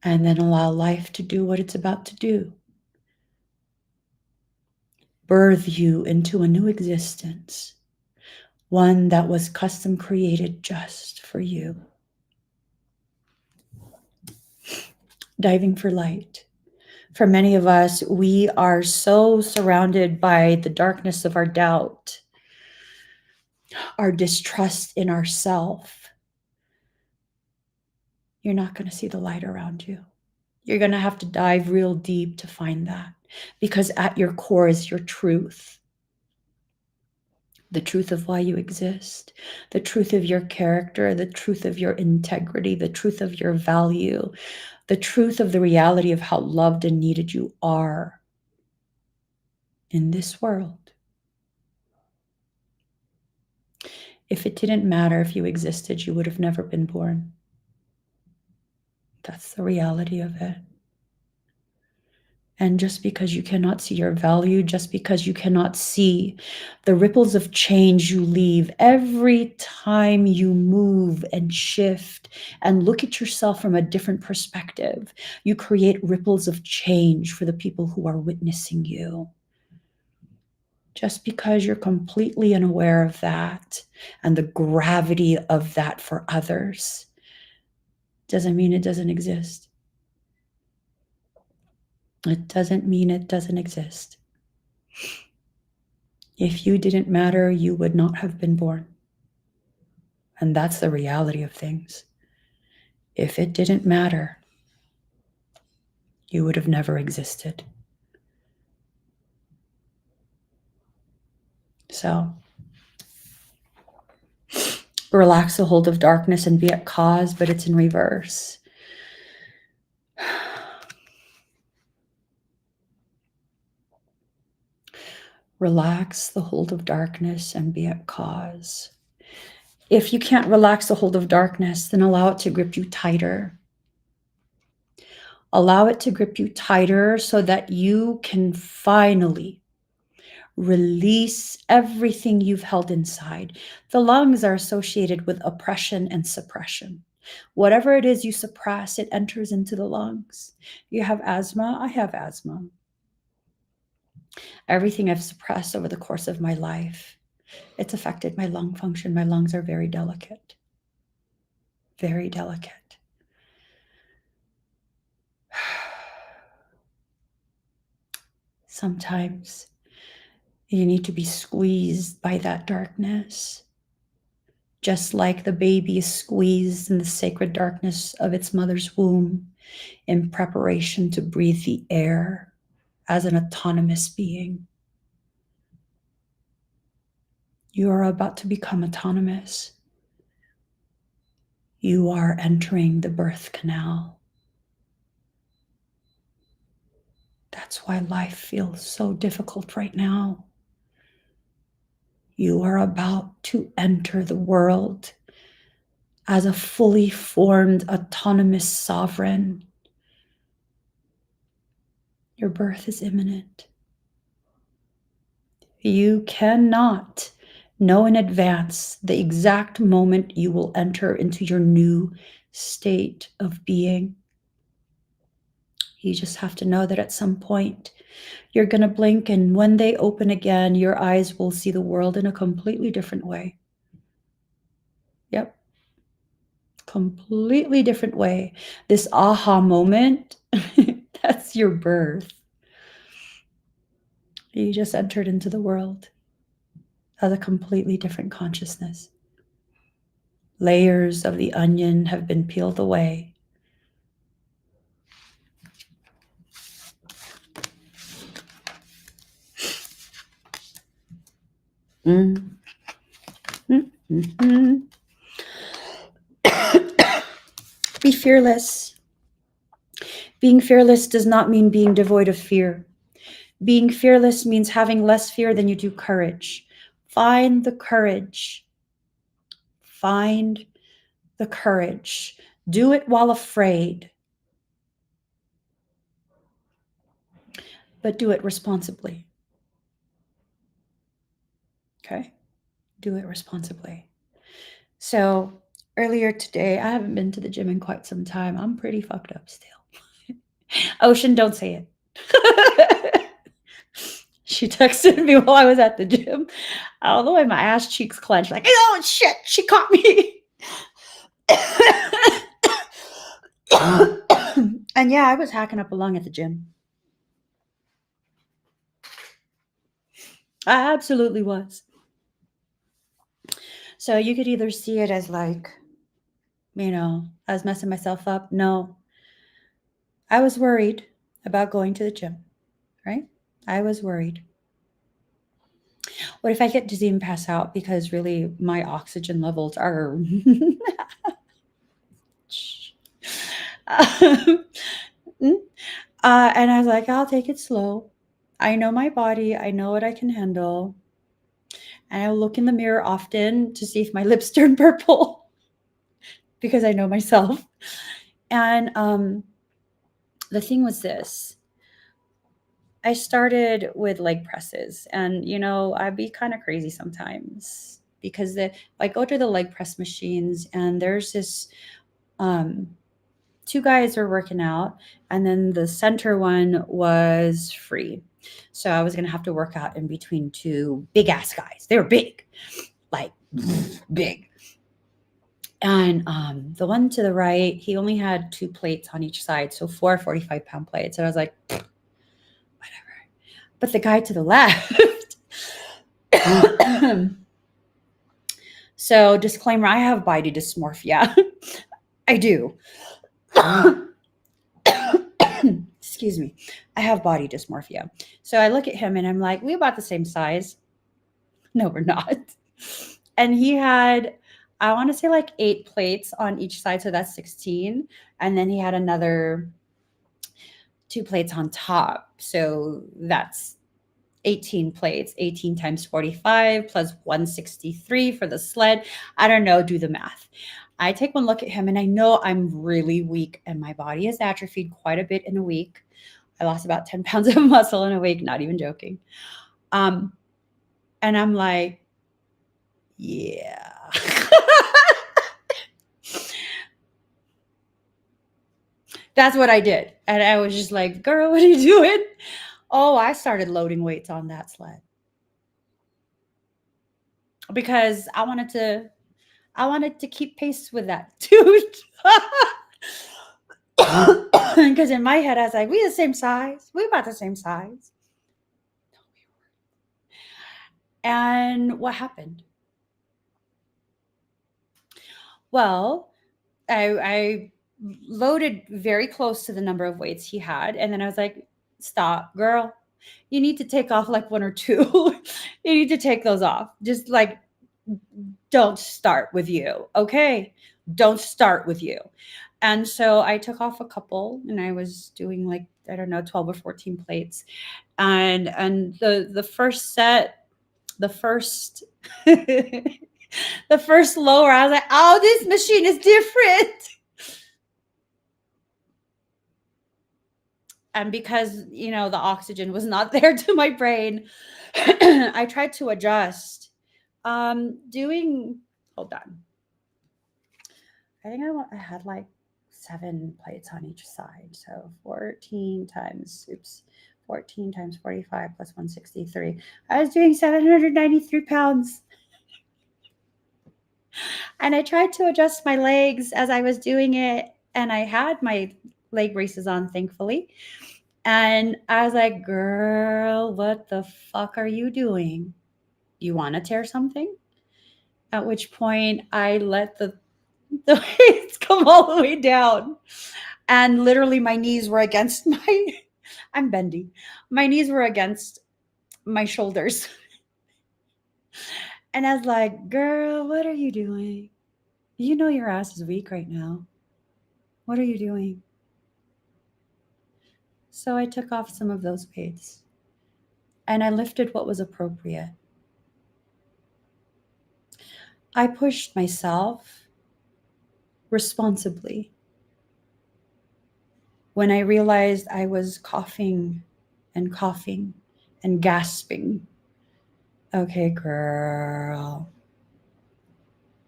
And then allow life to do what it's about to do. Birth you into a new existence. One that was custom created just for you. Diving for light. For many of us, we are so surrounded by the darkness of our doubt, our distrust in ourselves. You're not going to see the light around you. You're going to have to dive real deep to find that, because at your core is your truth. The truth of why you exist, the truth of your character, the truth of your integrity, the truth of your value, the truth of the reality of how loved and needed you are in this world. If it didn't matter if you existed, you would have never been born. That's the reality of it. And just because you cannot see your value, just because you cannot see the ripples of change you leave every time you move and shift and look at yourself from a different perspective, you create ripples of change for the people who are witnessing you. Just because you're completely unaware of that and the gravity of that for others doesn't mean it doesn't exist. It doesn't mean it doesn't exist. If you didn't matter, you would not have been born. And that's the reality of things. If it didn't matter, you would have never existed. So relax the hold of darkness and be at cause, but it's in reverse. Relax the hold of darkness and be at cause. If you can't relax the hold of darkness, then allow it to grip you tighter. Allow it to grip you tighter so that you can finally release everything you've held inside. The lungs are associated with oppression and suppression. Whatever it is you suppress, it enters into the lungs. You have asthma, I have asthma. Everything I've suppressed over the course of my life, it's affected my lung function. My lungs are very delicate. Very delicate. Sometimes you need to be squeezed by that darkness, just like the baby is squeezed in the sacred darkness of its mother's womb in preparation to breathe the air as an autonomous being. You are about to become autonomous. You are entering the birth canal. That's why life feels so difficult right now. You are about to enter the world as a fully formed, autonomous sovereign. Your birth is imminent. You cannot know in advance the exact moment you will enter into your new state of being. You just have to know that at some point you're going to blink, and when they open again, your eyes will see the world in a completely different way. Yep. Completely different way. This aha moment, that's your birth. You just entered into the world as a completely different consciousness. Layers of the onion have been peeled away. Be fearless. Being fearless does not mean being devoid of fear. Being fearless means having less fear than you do courage. Find the courage. Find the courage. Do it while afraid, but do it responsibly. Okay? Do it responsibly. So earlier today, I haven't been to the gym in quite some time. I'm pretty fucked up still. Ocean, don't say it. She texted me while I was at the gym. All the way my ass cheeks clenched, like, oh shit, she caught me. And yeah, I was hacking up a lung at the gym. I absolutely was. So you could either see it as like, I was messing myself up. No, I was worried about going to the gym, right? I was worried. What if I get dizzy and pass out? Because really my oxygen levels are... and I was like, I'll take it slow. I know my body. I know what I can handle. And I look in the mirror often to see if my lips turn purple because I know myself. And the thing was this. I started with leg presses, and I'd be kind of crazy sometimes because I go to the leg press machines, and there's this two guys were working out, and then the center one was free. So I was gonna have to work out in between two big ass guys. They were big, like big. And the one to the right, he only had 2 plates on each side, so 4 45-pound plates. And I was like, whatever. But the guy to the left, So, disclaimer, I have body dysmorphia. I do. Excuse me. I have body dysmorphia. So I look at him and I'm like, we about the same size. No, we're not. And he had, I want to say like 8 plates on each side. So that's 16. And then he had another 2 plates on top. So that's 18 plates, 18 times 45 plus 163 for the sled. I don't know, do the math. I take one look at him and I know I'm really weak and my body has atrophied quite a bit in a week. I lost about 10 pounds of muscle in a week, not even joking. And I'm like, yeah. That's what I did. And I was just like, girl, what are you doing? Oh, I started loading weights on that sled because I wanted to keep pace with that dude. Because in my head, I was like, we the same size. We about the same size. And what happened? Well, I loaded very close to the number of weights he had. And then I was like, stop, girl. You need to take off like 1 or 2. You need to take those off. Just like, don't start with you. Okay. Don't start with you. And so I took off a couple and I was doing like, I don't know, 12 or 14 plates. And the first set, the first the first lower, I was like, oh, this machine is different. And because, the oxygen was not there to my brain, I tried to adjust. Hold on. I think I had like 7 plates on each side. So 14 times 45 plus 163. I was doing 793 pounds. And I tried to adjust my legs as I was doing it. And I had my leg braces on, thankfully. And I was like, girl, what the fuck are you doing? You want to tear something? At which point I let the weights come all the way down. And literally my knees were against I'm bendy. My knees were against my shoulders. And I was like, girl, what are you doing? You know your ass is weak right now. What are you doing? So I took off some of those weights and I lifted what was appropriate. I pushed myself responsibly. When I realized I was coughing and gasping, okay, girl,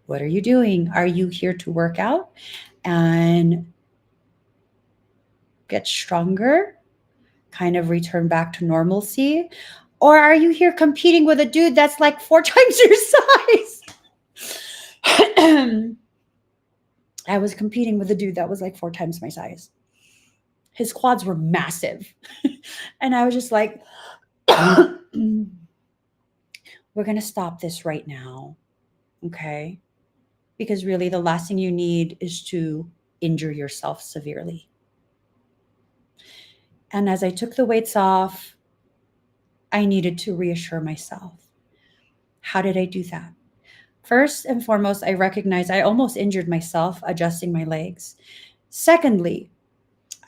what are you doing? Are you here to work out and get stronger, kind of return back to normalcy? Or are you here competing with a dude that's like 4 times your size? I was competing with a dude that was like 4 times my size. His quads were massive. And I was just like, we're going to stop this right now. Okay? Because really, the last thing you need is to injure yourself severely. And as I took the weights off, I needed to reassure myself. How did I do that? First and foremost, I recognized I almost injured myself adjusting my legs. Secondly,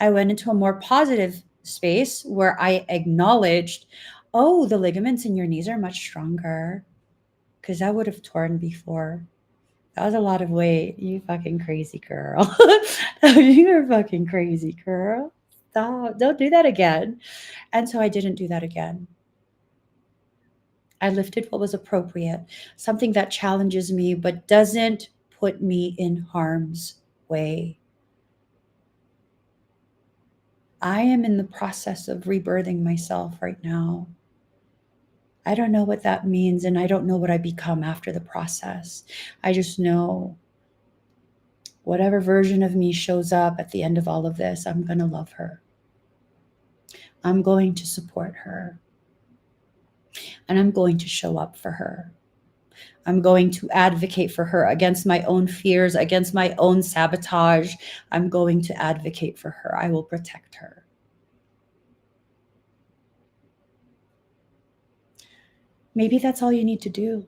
I went into a more positive space where I acknowledged, oh, the ligaments in your knees are much stronger, because I would have torn before. That was a lot of weight. You fucking crazy girl. You're fucking crazy girl. Stop. Don't do that again. And so I didn't do that again. I lifted what was appropriate, something that challenges me but doesn't put me in harm's way. I am in the process of rebirthing myself right now. I don't know what that means, and I don't know what I become after the process. I just know whatever version of me shows up at the end of all of this, I'm going to love her. I'm going to support her. And I'm going to show up for her. I'm going to advocate for her against my own fears, against my own sabotage. I'm going to advocate for her. I will protect her. Maybe that's all you need to do.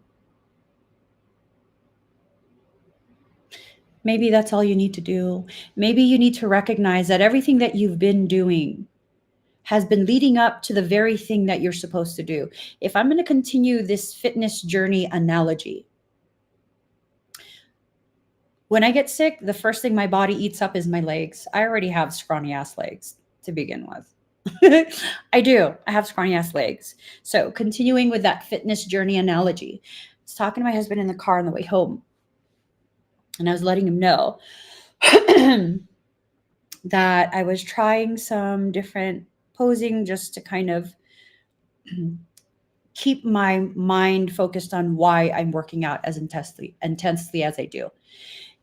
Maybe that's all you need to do. Maybe you need to recognize that everything that you've been doing has been leading up to the very thing that you're supposed to do. If I'm going to continue this fitness journey analogy, when I get sick, the first thing my body eats up is my legs. I already have scrawny ass legs to begin with. I do. I have scrawny ass legs. So continuing with that fitness journey analogy, I was talking to my husband in the car on the way home, and I was letting him know that I was trying some different posing just to kind of keep my mind focused on why I'm working out as intensely as I do.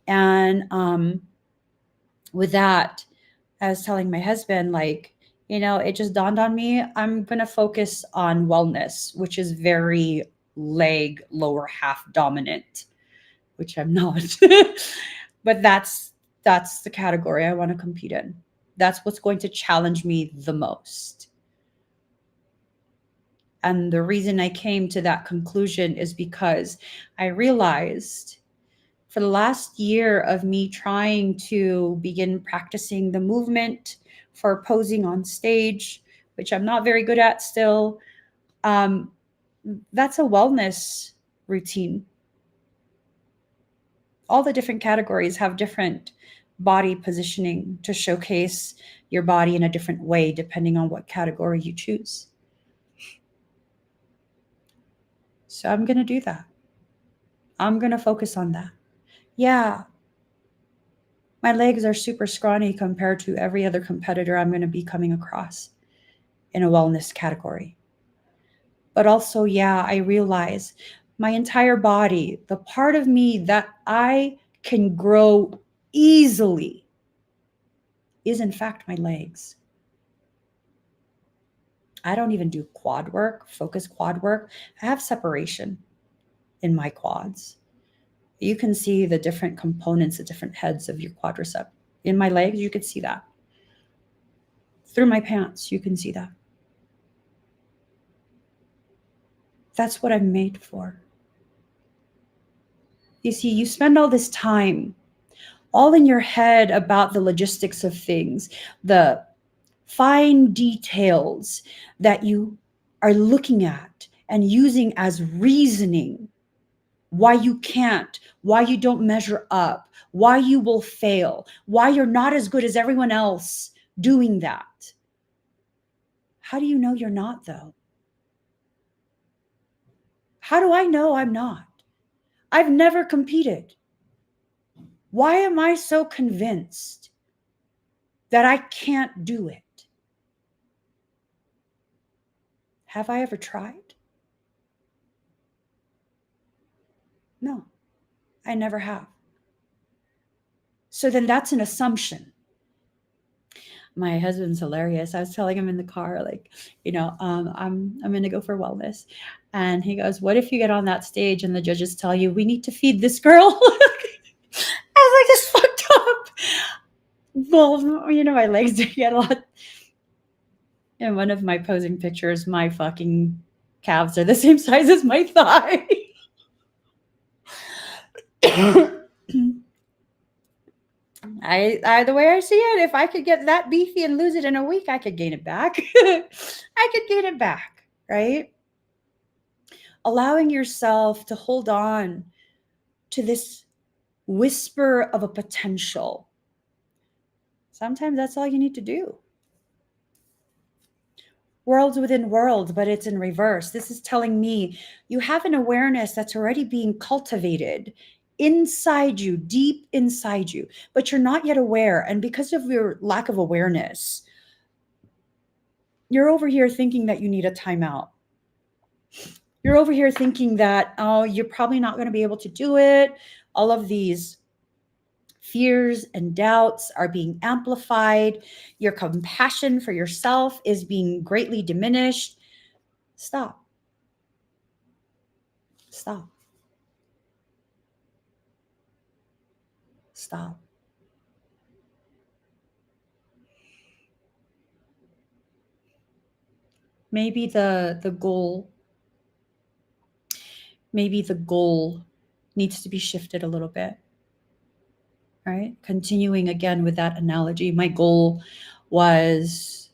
And with that, I was telling my husband, like, it just dawned on me, I'm going to focus on wellness, which is very leg lower half dominant, which I'm not. But that's the category I want to compete in. That's what's going to challenge me the most. And the reason I came to that conclusion is because I realized for the last year of me trying to begin practicing the movement for posing on stage, which I'm not very good at still, that's a wellness routine. All the different categories have different body positioning to showcase your body in a different way, depending on what category you choose. So I'm going to do that. I'm going to focus on that. Yeah, my legs are super scrawny compared to every other competitor I'm going to be coming across in a wellness category. But also, yeah, I realize my entire body, the part of me that I can grow easily, is in fact my legs. I don't even do quad work, focus quad work. I have separation in my quads. You can see the different components, the different heads of your quadricep. In my legs, you could see that. Through my pants, you can see that. That's what I'm made for. You see, you spend all this time all in your head about the logistics of things, the fine details that you are looking at and using as reasoning why you can't, why you don't measure up, why you will fail, why you're not as good as everyone else doing that. How do you know you're not, though? How do I know I'm not? I've never competed. Why am I so convinced that I can't do it? Have I ever tried? No, I never have. So then that's an assumption. My husband's hilarious. I was telling him in the car, like, I'm going to go for wellness. And he goes, what if you get on that stage and the judges tell you, we need to feed this girl? I was like, this fucked up. Well, my legs do get a lot. In one of my posing pictures, my fucking calves are the same size as my thigh. The way I see it, if I could get that beefy and lose it in a week, I could gain it back. I could gain it back, right? Allowing yourself to hold on to this whisper of a potential. Sometimes that's all you need to do. Worlds within worlds, but it's in reverse. This is telling me you have an awareness that's already being cultivated inside you, deep inside you, but you're not yet aware. And because of your lack of awareness, you're over here thinking that you need a timeout. You're over here thinking that, oh, you're probably not going to be able to do it. All of these fears and doubts are being amplified. Your compassion for yourself is being greatly diminished. Stop. Stop. Stop. Maybe the goal needs to be shifted a little bit, right? Continuing again with that analogy, my goal was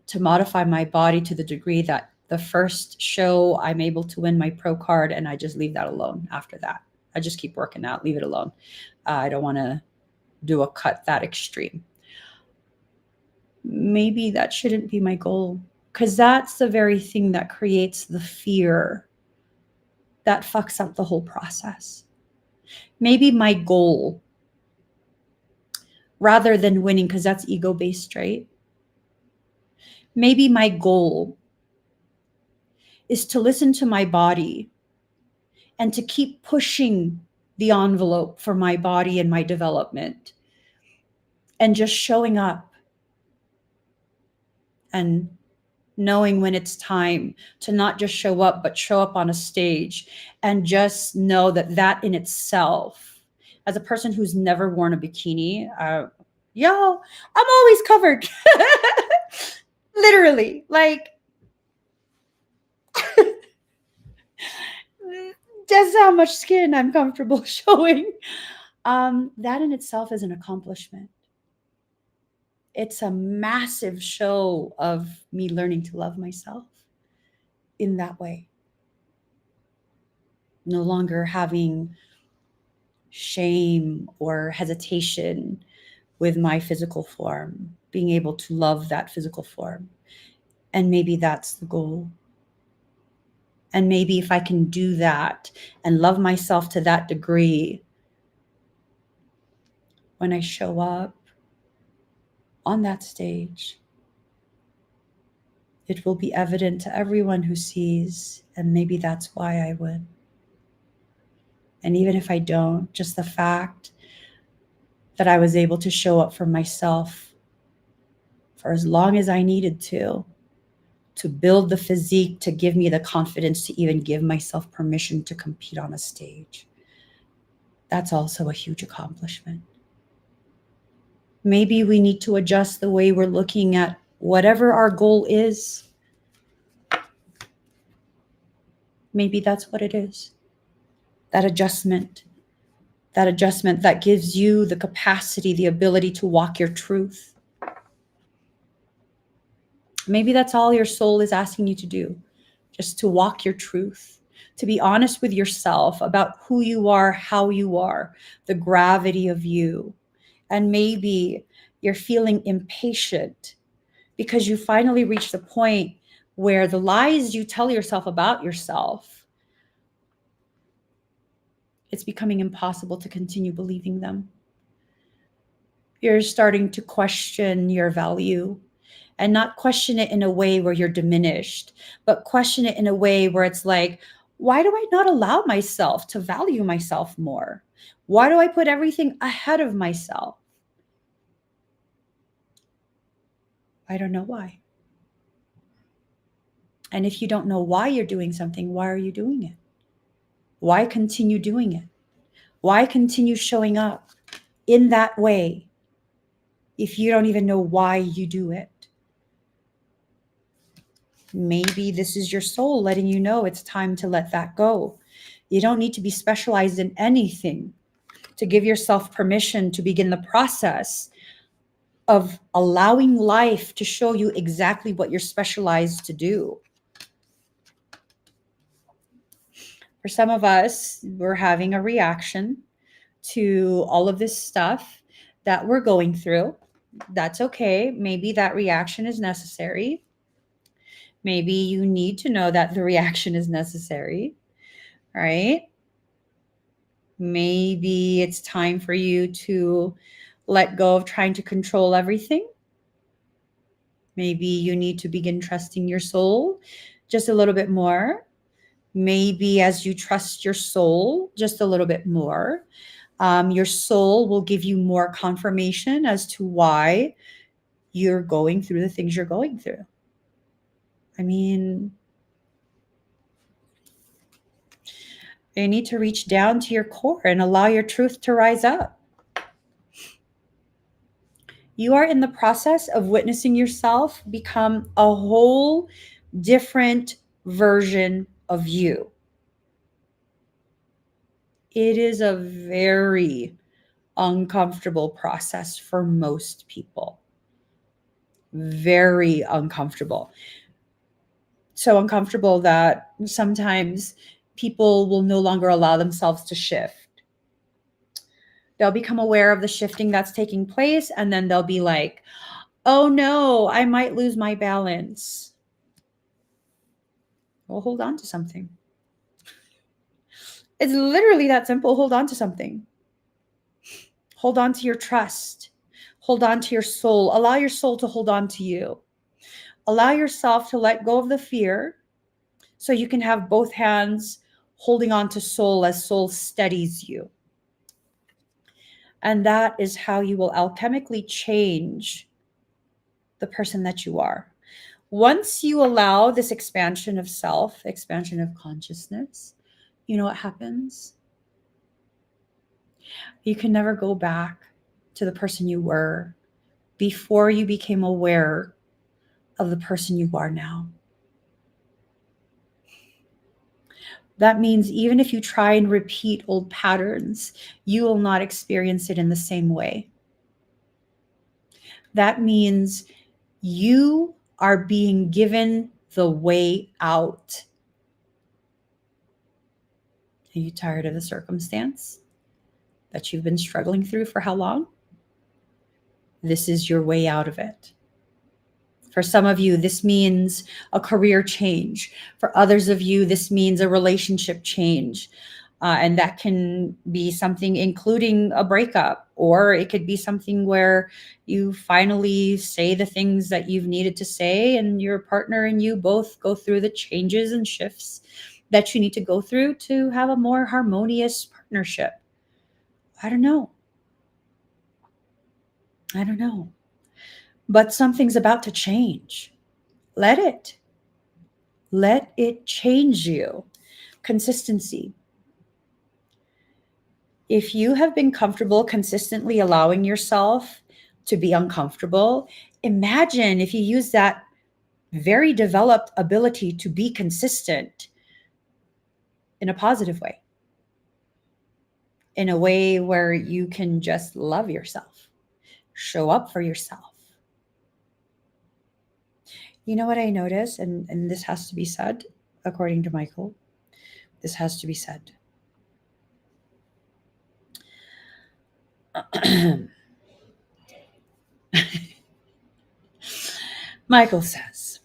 to modify my body to the degree that the first show I'm able to win my pro card, and I just leave that alone after that. I just keep working out, leave it alone. I don't want to do a cut that extreme. Maybe that shouldn't be my goal, because that's the very thing that creates the fear that fucks up the whole process. Maybe my goal, rather than winning, because that's ego-based, right? Maybe my goal is to listen to my body and to keep pushing the envelope for my body and my development, and just showing up and knowing when it's time to not just show up, but show up on a stage, and just know that that in itself, as a person who's never worn a bikini, yo, I'm always covered. Literally, like, just how much skin I'm comfortable showing. That in itself is an accomplishment. It's a massive show of me learning to love myself in that way. No longer having shame or hesitation with my physical form, being able to love that physical form. And maybe that's the goal. And maybe if I can do that and love myself to that degree, when I show up on that stage, it will be evident to everyone who sees, and maybe that's why I win. And even if I don't, just the fact that I was able to show up for myself for as long as I needed to build the physique, to give me the confidence to even give myself permission to compete on a stage, that's also a huge accomplishment. Maybe we need to adjust the way we're looking at whatever our goal is. Maybe that's what it is. That adjustment that gives you the capacity, the ability to walk your truth. Maybe that's all your soul is asking you to do, just to walk your truth, to be honest with yourself about who you are, how you are, the gravity of you. And maybe you're feeling impatient because you finally reached the point where the lies you tell yourself about yourself, it's becoming impossible to continue believing them. You're starting to question your value, and not question it in a way where you're diminished, but question it in a way where it's like, why do I not allow myself to value myself more? Why do I put everything ahead of myself? I don't know why. And if you don't know why you're doing something, why are you doing it? Why continue doing it? Why continue showing up in that way if you don't even know why you do it? Maybe this is your soul letting you know it's time to let that go. You don't need to be specialized in anything to give yourself permission to begin the process of allowing life to show you exactly what you're specialized to do. For some of us, we're having a reaction to all of this stuff that we're going through. That's okay. Maybe that reaction is necessary. Maybe you need to know that the reaction is necessary, right? Maybe it's time for you to let go of trying to control everything. Maybe you need to begin trusting your soul just a little bit more. Maybe as you trust your soul just a little bit more, your soul will give you more confirmation as to why you're going through the things you're going through. I mean, you need to reach down to your core and allow your truth to rise up. You are in the process of witnessing yourself become a whole different version of you. It is a very uncomfortable process for most people. Very uncomfortable. So uncomfortable that sometimes people will no longer allow themselves to shift. They'll become aware of the shifting that's taking place, and then they'll be like, oh no, I might lose my balance. Well, hold on to something. It's literally that simple. Hold on to something. Hold on to your trust. Hold on to your soul. Allow your soul to hold on to you. Allow yourself to let go of the fear so you can have both hands holding on to soul as soul steadies you. And that is how you will alchemically change the person that you are. Once you allow this expansion of self, expansion of consciousness, you know what happens? You can never go back to the person you were before you became aware of the person you are now. That means even if you try and repeat old patterns, you will not experience it in the same way. That means you are being given the way out. Are you tired of the circumstance that you've been struggling through for how long? This is your way out of it. For some of you, this means a career change. For others of you, this means a relationship change. And that can be something including a breakup, or it could be something where you finally say the things that you've needed to say, and your partner and you both go through the changes and shifts that you need to go through to have a more harmonious partnership. I don't know. But something's about to change. Let it change you. Consistency. If you have been comfortable consistently allowing yourself to be uncomfortable, imagine if you use that very developed ability to be consistent in a positive way, in a way where you can just love yourself, show up for yourself. You know what I notice, and this has to be said, according to Michael, this has to be said. Michael says,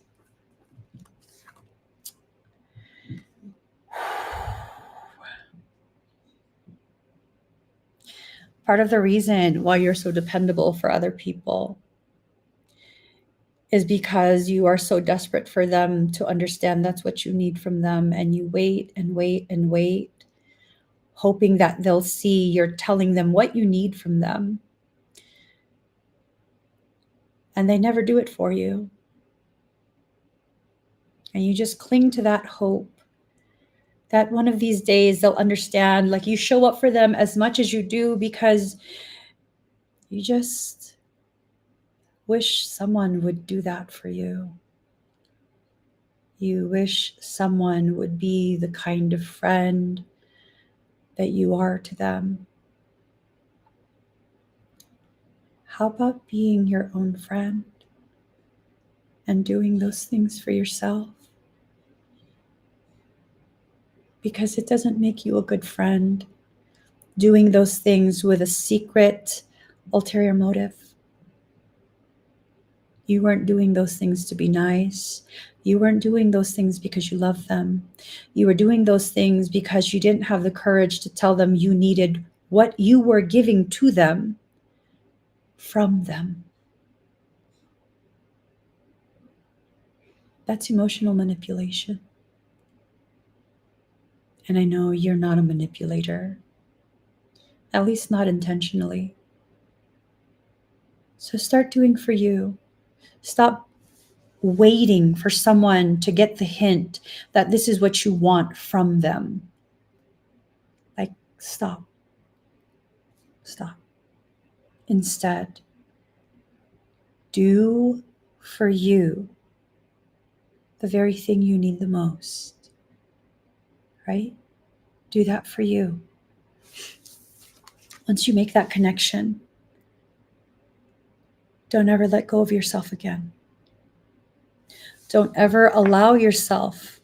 part of the reason why you're so dependable for other people is because you are so desperate for them to understand that's what you need from them. And you wait and wait and wait, hoping that they'll see you're telling them what you need from them. And they never do it for you. And you just cling to that hope that one of these days they'll understand, like you show up for them as much as you do because you just wish someone would do that for you. You wish someone would be the kind of friend that you are to them. How about being your own friend and doing those things for yourself? Because it doesn't make you a good friend doing those things with a secret ulterior motive. You weren't doing those things to be nice. You weren't doing those things because you love them. You were doing those things because you didn't have the courage to tell them you needed what you were giving to them from them. That's emotional manipulation. And I know you're not a manipulator, at least not intentionally. So start doing for you. Stop waiting for someone to get the hint that this is what you want from them. Like, stop. Instead, Do for you the very thing you need the most, right? Do that for you. Once you make that connection, don't ever let go of yourself again. Don't ever allow yourself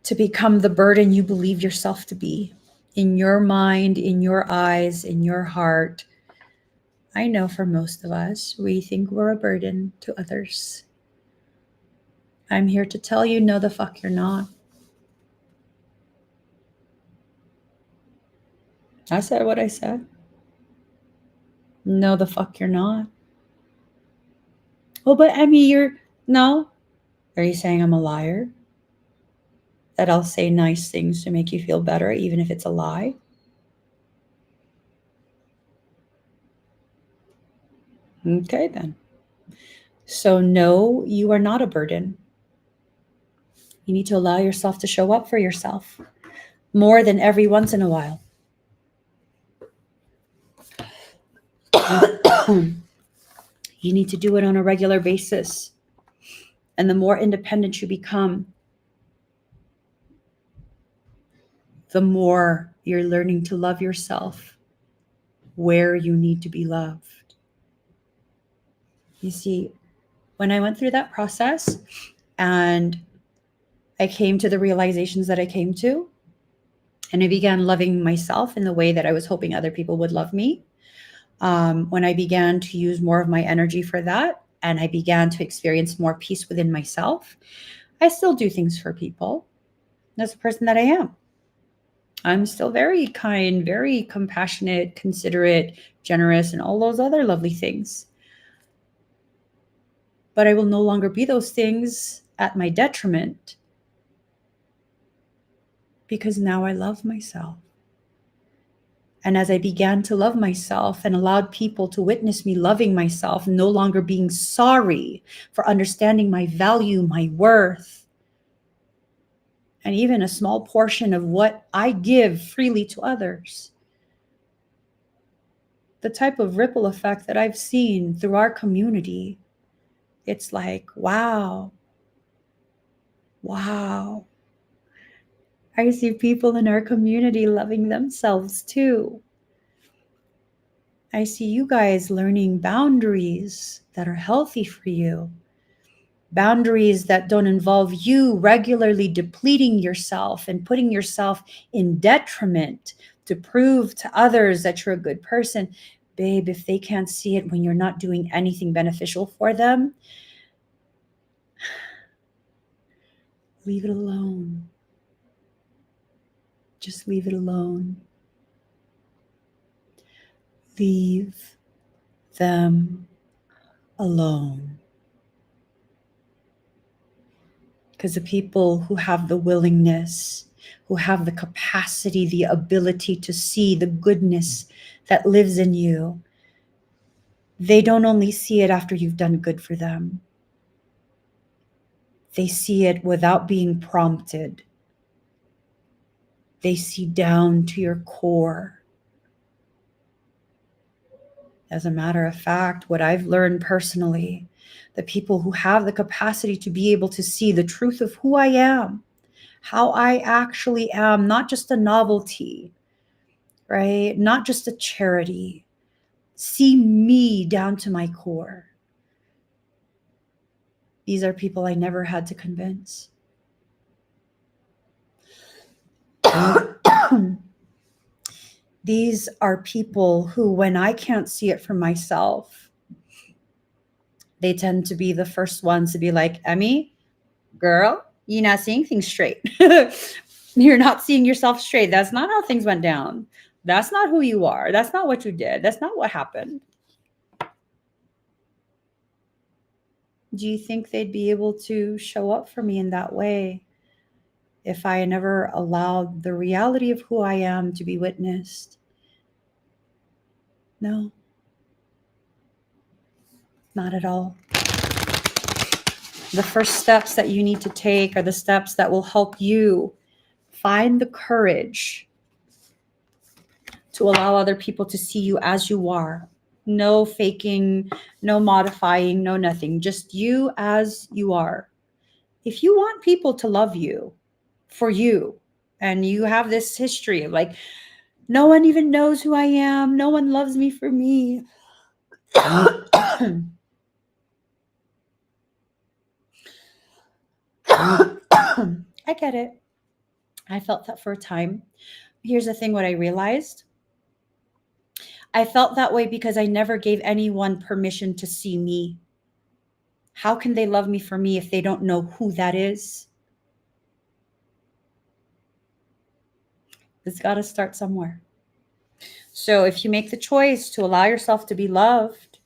to become the burden you believe yourself to be. In your mind, in your eyes, in your heart. I know for most of us, we think we're a burden to others. I'm here to tell you, no, the fuck you're not. I said what I said. No, the fuck you're not. Well, but Emmy, no. Are you saying I'm a liar? That I'll say nice things to make you feel better, even if it's a lie? Okay, then. So, no, you are not a burden. You need to allow yourself to show up for yourself more than every once in a while. You need to do it on a regular basis. And the more independent you become, the more you're learning to love yourself where you need to be loved. You see, when I went through that process and I came to the realizations that I came to, and I began loving myself in the way that I was hoping other people would love me, when I began to use more of my energy for that, and I began to experience more peace within myself, I still do things for people. That's the person that I am. I'm still very kind, very compassionate, considerate, generous, and all those other lovely things. But I will no longer be those things at my detriment, because now I love myself. And as I began to love myself and allowed people to witness me loving myself, no longer being sorry for understanding my value, my worth, and even a small portion of what I give freely to others, the type of ripple effect that I've seen through our community, it's like, wow. I see people in our community loving themselves too. I see you guys learning boundaries that are healthy for you. Boundaries that don't involve you regularly depleting yourself and putting yourself in detriment to prove to others that you're a good person. Babe, if they can't see it when you're not doing anything beneficial for them, leave it alone. Just leave it alone. Leave them alone. Because the people who have the willingness, who have the capacity, the ability to see the goodness that lives in you, they don't only see it after you've done good for them. They see it without being prompted. They see down to your core. As a matter of fact, what I've learned personally, the people who have the capacity to be able to see the truth of who I am, how I actually am, not just a novelty, right? Not just a charity. See me down to my core. These are people I never had to convince. These are people who, when I can't see it for myself, they tend to be the first ones to be like, Emmy, girl, you're not seeing things straight. You're not seeing yourself straight. That's not how things went down. That's not who you are. That's not what you did. That's not what happened. Do you think they'd be able to show up for me in that way if I never allowed the reality of who I am to be witnessed? No, not at all. The first steps that you need to take are the steps that will help you find the courage to allow other people to see you as you are, No faking, no modifying, no nothing. Just you as you are. If you want people to love you for you, and you have this history of like, no one even knows who I am, no one loves me for me. I get it. I felt that for a time. Here's the thing, what I realized, I felt that way because I never gave anyone permission to see me. How can they love me for me if they don't know who that is? It's got to start somewhere. So if you make the choice to allow yourself to be loved,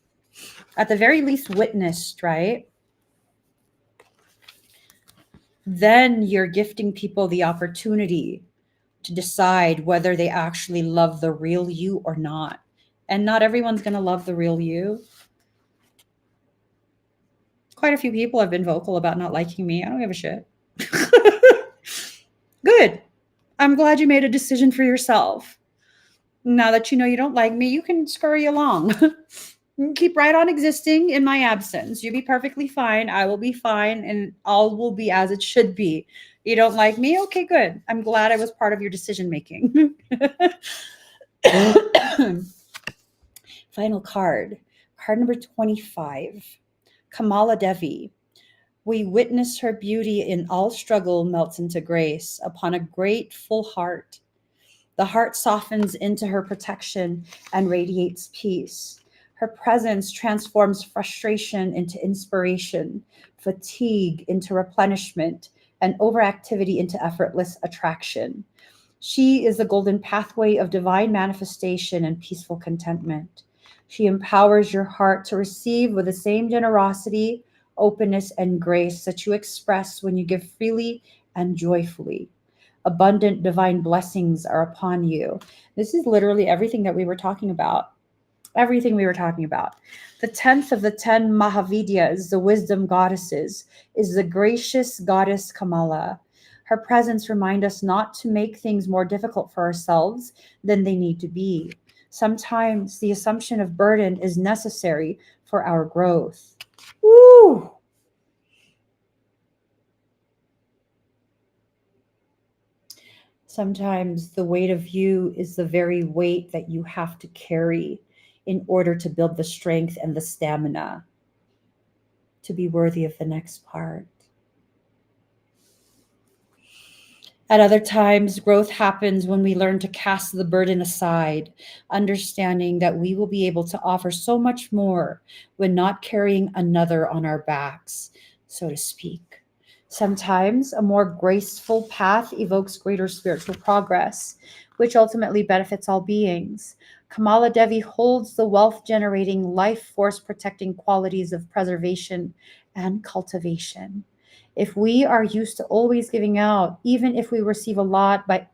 at the very least witnessed, right? Then you're gifting people the opportunity to decide whether they actually love the real you or not. And not everyone's going to love the real you. Quite a few people have been vocal about not liking me. I don't give a shit. Good. I'm glad you made a decision for yourself. Now that you know you don't like me, you can scurry along. Keep right on existing in my absence. You'll be perfectly fine. I will be fine, and all will be as it should be. You don't like me? Okay, good. I'm glad I was part of your decision making. Final card. Card number 25. Kamala Devi. We witness her beauty in all struggle melts into grace upon a grateful heart. The heart softens into her protection and radiates peace. Her presence transforms frustration into inspiration, fatigue into replenishment, and overactivity into effortless attraction. She is the golden pathway of divine manifestation and peaceful contentment. She empowers your heart to receive with the same generosity, openness, and grace that you express when you give freely and joyfully. Abundant divine blessings are upon you. This is literally everything that we were talking about. Everything we were talking about. The 10th of the 10 Mahavidyas, the wisdom goddesses, is the gracious goddess Kamala. Her presence reminds us not to make things more difficult for ourselves than they need to be. Sometimes the assumption of burden is necessary for our growth. Woo! Sometimes the weight of you is the very weight that you have to carry in order to build the strength and the stamina to be worthy of the next part. At other times, growth happens when we learn to cast the burden aside, understanding that we will be able to offer so much more when not carrying another on our backs, so to speak. Sometimes a more graceful path evokes greater spiritual progress, which ultimately benefits all beings. Kamala Devi holds the wealth generating, life force protecting qualities of preservation and cultivation. If we are used to always giving out, even if we receive a lot, but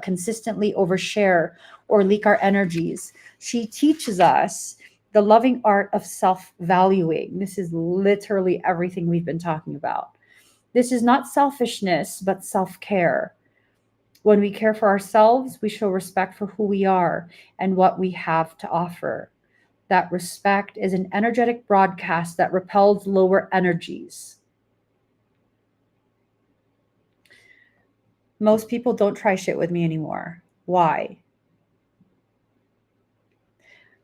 consistently overshare or leak our energies, she teaches us the loving art of self-valuing. This is literally everything we've been talking about. This is not selfishness, but self-care. When we care for ourselves, we show respect for who we are and what we have to offer. That respect is an energetic broadcast that repels lower energies. Most people don't try shit with me anymore. Why?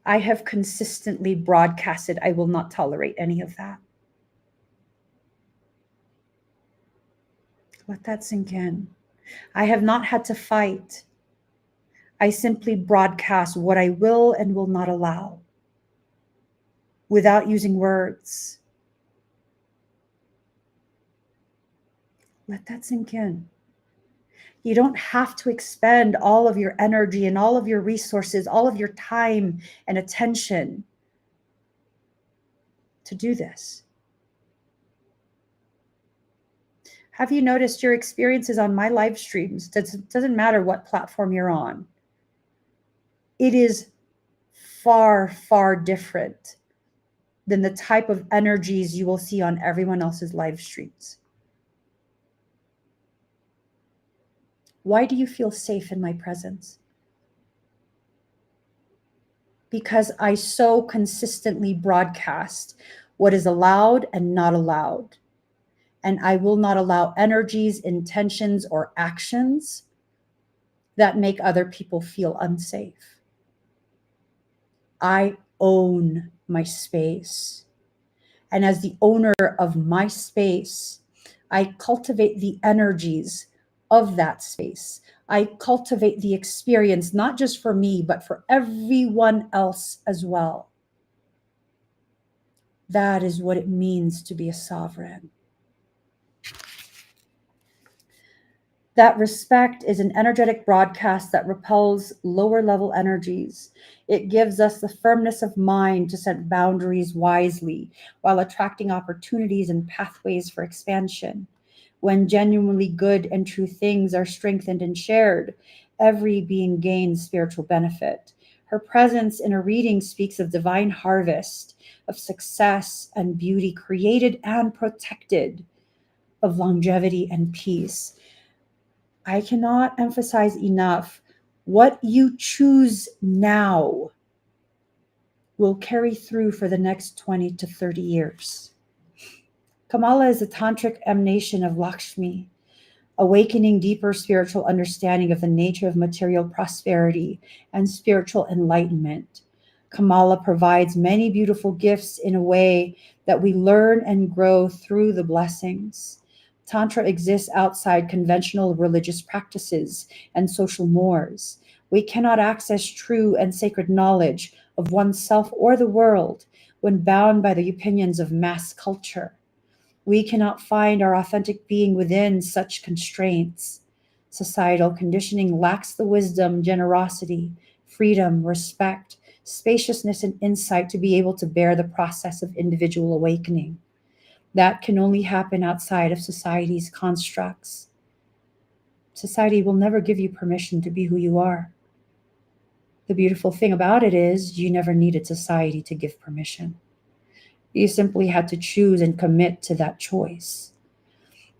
I have consistently broadcasted I will not tolerate any of that. Let that sink in. I have not had to fight. I simply broadcast what I will and will not allow without using words. Let that sink in. You don't have to expend all of your energy and all of your resources, all of your time and attention to do this. Have you noticed your experiences on my live streams? Doesn't matter what platform you're on. It is far, far different than the type of energies you will see on everyone else's live streams. Why do you feel safe in my presence? because I so consistently broadcast what is allowed and not allowed. And I will not allow energies, intentions, or actions that make other people feel unsafe. I own my space. And as the owner of my space, I cultivate the energies of that space. I cultivate the experience, not just for me, but for everyone else as well. That is what it means to be a sovereign. That respect is an energetic broadcast that repels lower level energies. It gives us the firmness of mind to set boundaries wisely while attracting opportunities and pathways for expansion. When genuinely good and true things are strengthened and shared, every being gains spiritual benefit. Her presence in a reading speaks of divine harvest, of success and beauty created and protected, of longevity and peace. I cannot emphasize enough, what you choose now will carry through for the next 20 to 30 years. Kamala is a tantric emanation of Lakshmi, awakening deeper spiritual understanding of the nature of material prosperity and spiritual enlightenment. Kamala provides many beautiful gifts in a way that we learn and grow through the blessings. Tantra exists outside conventional religious practices and social mores. We cannot access true and sacred knowledge of oneself or the world when bound by the opinions of mass culture. We cannot find our authentic being within such constraints. Societal conditioning lacks the wisdom, generosity, freedom, respect, spaciousness, and insight to be able to bear the process of individual awakening. That can only happen outside of society's constructs. Society will never give you permission to be who you are. The beautiful thing about it is you never needed society to give permission. You simply had to choose and commit to that choice.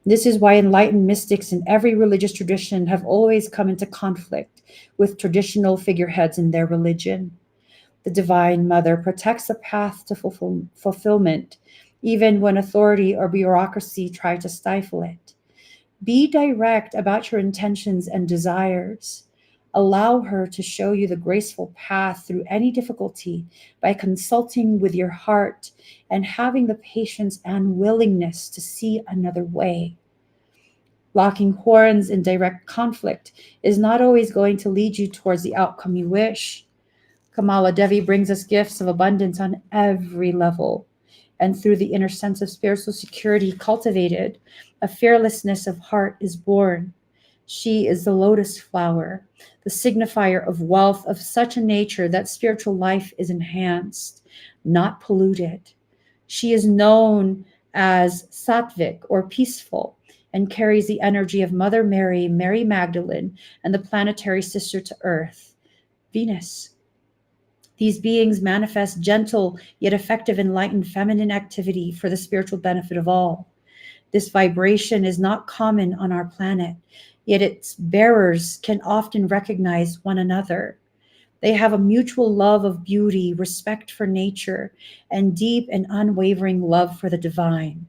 This is why enlightened mystics in every religious tradition have always come into conflict with traditional figureheads in their religion. The Divine Mother protects the path to fulfillment, even when authority or bureaucracy try to stifle it. Be direct about your intentions and desires. Allow her to show you the graceful path through any difficulty by consulting with your heart and having the patience and willingness to see another way. Locking horns in direct conflict is not always going to lead you towards the outcome you wish. Kamala Devi brings us gifts of abundance on every level. And through the inner sense of spiritual security cultivated, a fearlessness of heart is born. She is the lotus flower, the signifier of wealth of such a nature that spiritual life is enhanced, not polluted. She is known as sattvic or peaceful and carries the energy of Mother Mary, Mary Magdalene, and the planetary sister to Earth, Venus. These beings manifest gentle yet effective enlightened feminine activity for the spiritual benefit of all. This vibration is not common on our planet, yet its bearers can often recognize one another. They have a mutual love of beauty, respect for nature, and deep and unwavering love for the divine.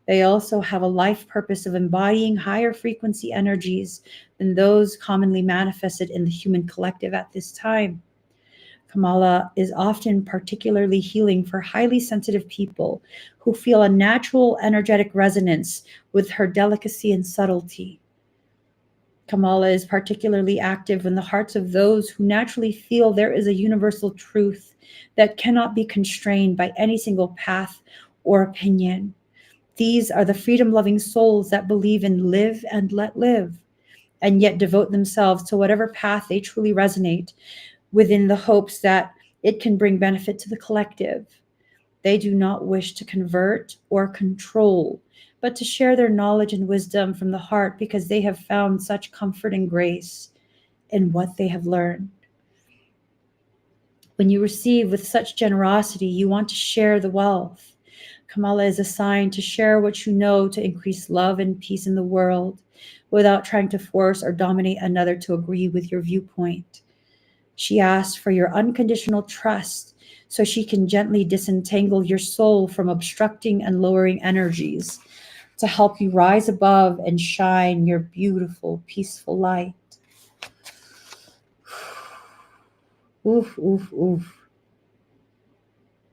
They also have a life purpose of embodying higher frequency energies than those commonly manifested in the human collective at this time. Kamala is often particularly healing for highly sensitive people who feel a natural energetic resonance with her delicacy and subtlety. Kamala is particularly active in the hearts of those who naturally feel there is a universal truth that cannot be constrained by any single path or opinion. These are the freedom-loving souls that believe in live and let live, and yet devote themselves to whatever path they truly resonate within the hopes that it can bring benefit to the collective. They do not wish to convert or control, but to share their knowledge and wisdom from the heart because they have found such comfort and grace in what they have learned. When you receive with such generosity, you want to share the wealth. Kamala is assigned to share what you know to increase love and peace in the world without trying to force or dominate another to agree with your viewpoint. She asks for your unconditional trust so she can gently disentangle your soul from obstructing and lowering energies to help you rise above and shine your beautiful, peaceful light. Oof, oof, oof.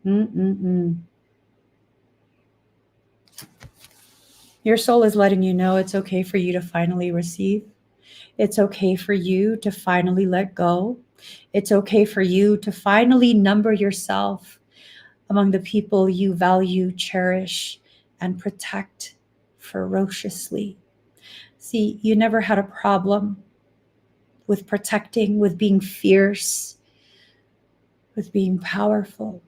Mm-mm-mm. Your soul is letting you know it's okay for you to finally receive. It's okay for you to finally let go. It's okay for you to finally number yourself among the people you value, cherish, and protect ferociously. See, you never had a problem with protecting, with being fierce, with being powerful.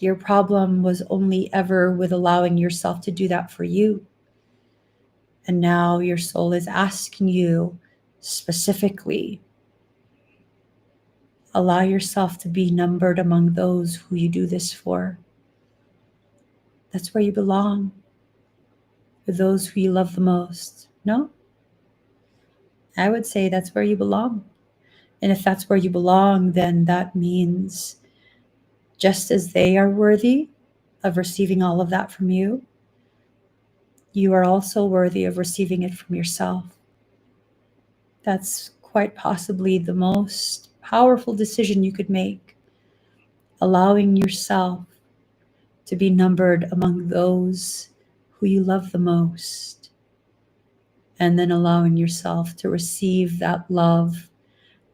Your problem was only ever with allowing yourself to do that for you. And now your soul is asking you specifically, allow yourself to be numbered among those who you do this for. That's where you belong, with those who you love the most. No? I would say that's where you belong. And if that's where you belong, then that means just as they are worthy of receiving all of that from you, you are also worthy of receiving it from yourself. That's quite possibly the most powerful decision you could make, allowing yourself to be numbered among those who you love the most, and then allowing yourself to receive that love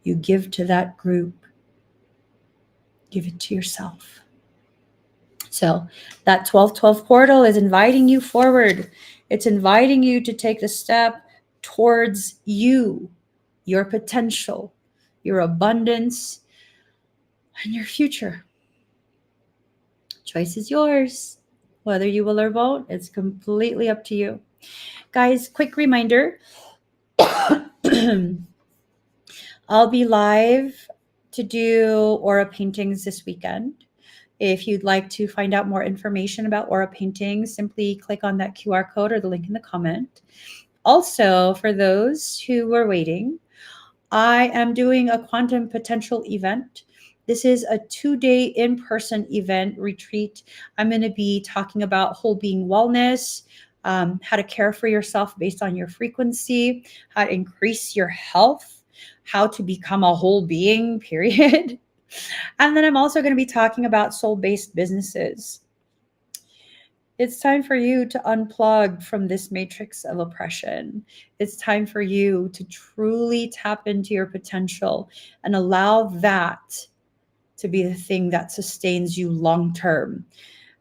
you give to that group. Give it to yourself. So that 1212 portal is inviting you forward. It's inviting you to take the step towards you, your potential, your abundance, and your future. Choice is yours. Whether you will or won't, it's completely up to you. Guys, quick reminder. I'll be live to do aura paintings this weekend. If you'd like to find out more information about aura paintings, simply click on that QR code or the link in the comment. Also, for those who are waiting, I am doing a quantum potential event. This is a 2-day in-person event retreat. I'm going to be talking about whole being wellness, how to care for yourself based on your frequency, how to increase your health, how to become a whole being, period. And then I'm also going to be talking about soul-based businesses. It's time for you to unplug from this matrix of oppression. It's time for you to truly tap into your potential and allow that to be the thing that sustains you long term.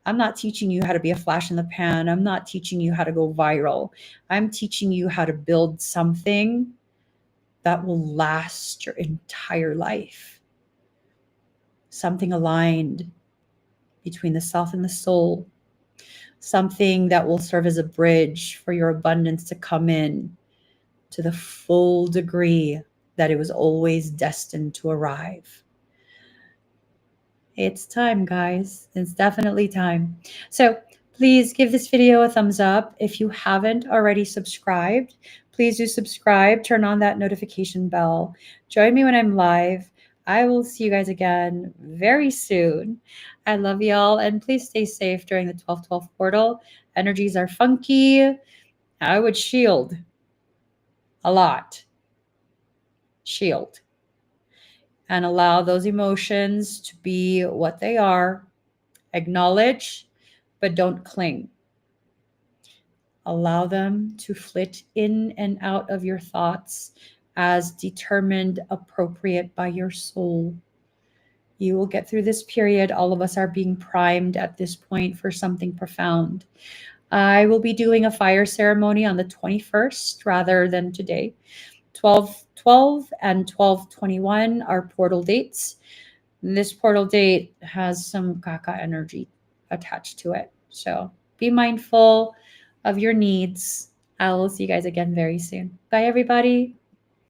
I'm not teaching you how to be a flash in the pan. I'm not teaching you how to go viral. I'm teaching you how to build something that will last your entire life. Something aligned between the self and the soul. Something that will serve as a bridge for your abundance to come in to the full degree that it was always destined to arrive. It's time, guys. It's definitely time. So please give this video a thumbs up. If you haven't already subscribed, please do subscribe. Turn on that notification bell. Join me when I'm live. I will see you guys again very soon. I love y'all, and please stay safe during the 1212 portal. Energies are funky. I would shield a lot. Shield. And allow those emotions to be what they are. Acknowledge, but don't cling. Allow them to flit in and out of your thoughts as determined appropriate by your soul. You will get through this period. All of us are being primed at this point for something profound. I will be doing a fire ceremony on the 21st rather than today. 12/12 and 12/21 are portal dates. This portal date has some caca energy attached to it. So be mindful of your needs. I will see you guys again very soon. Bye, everybody.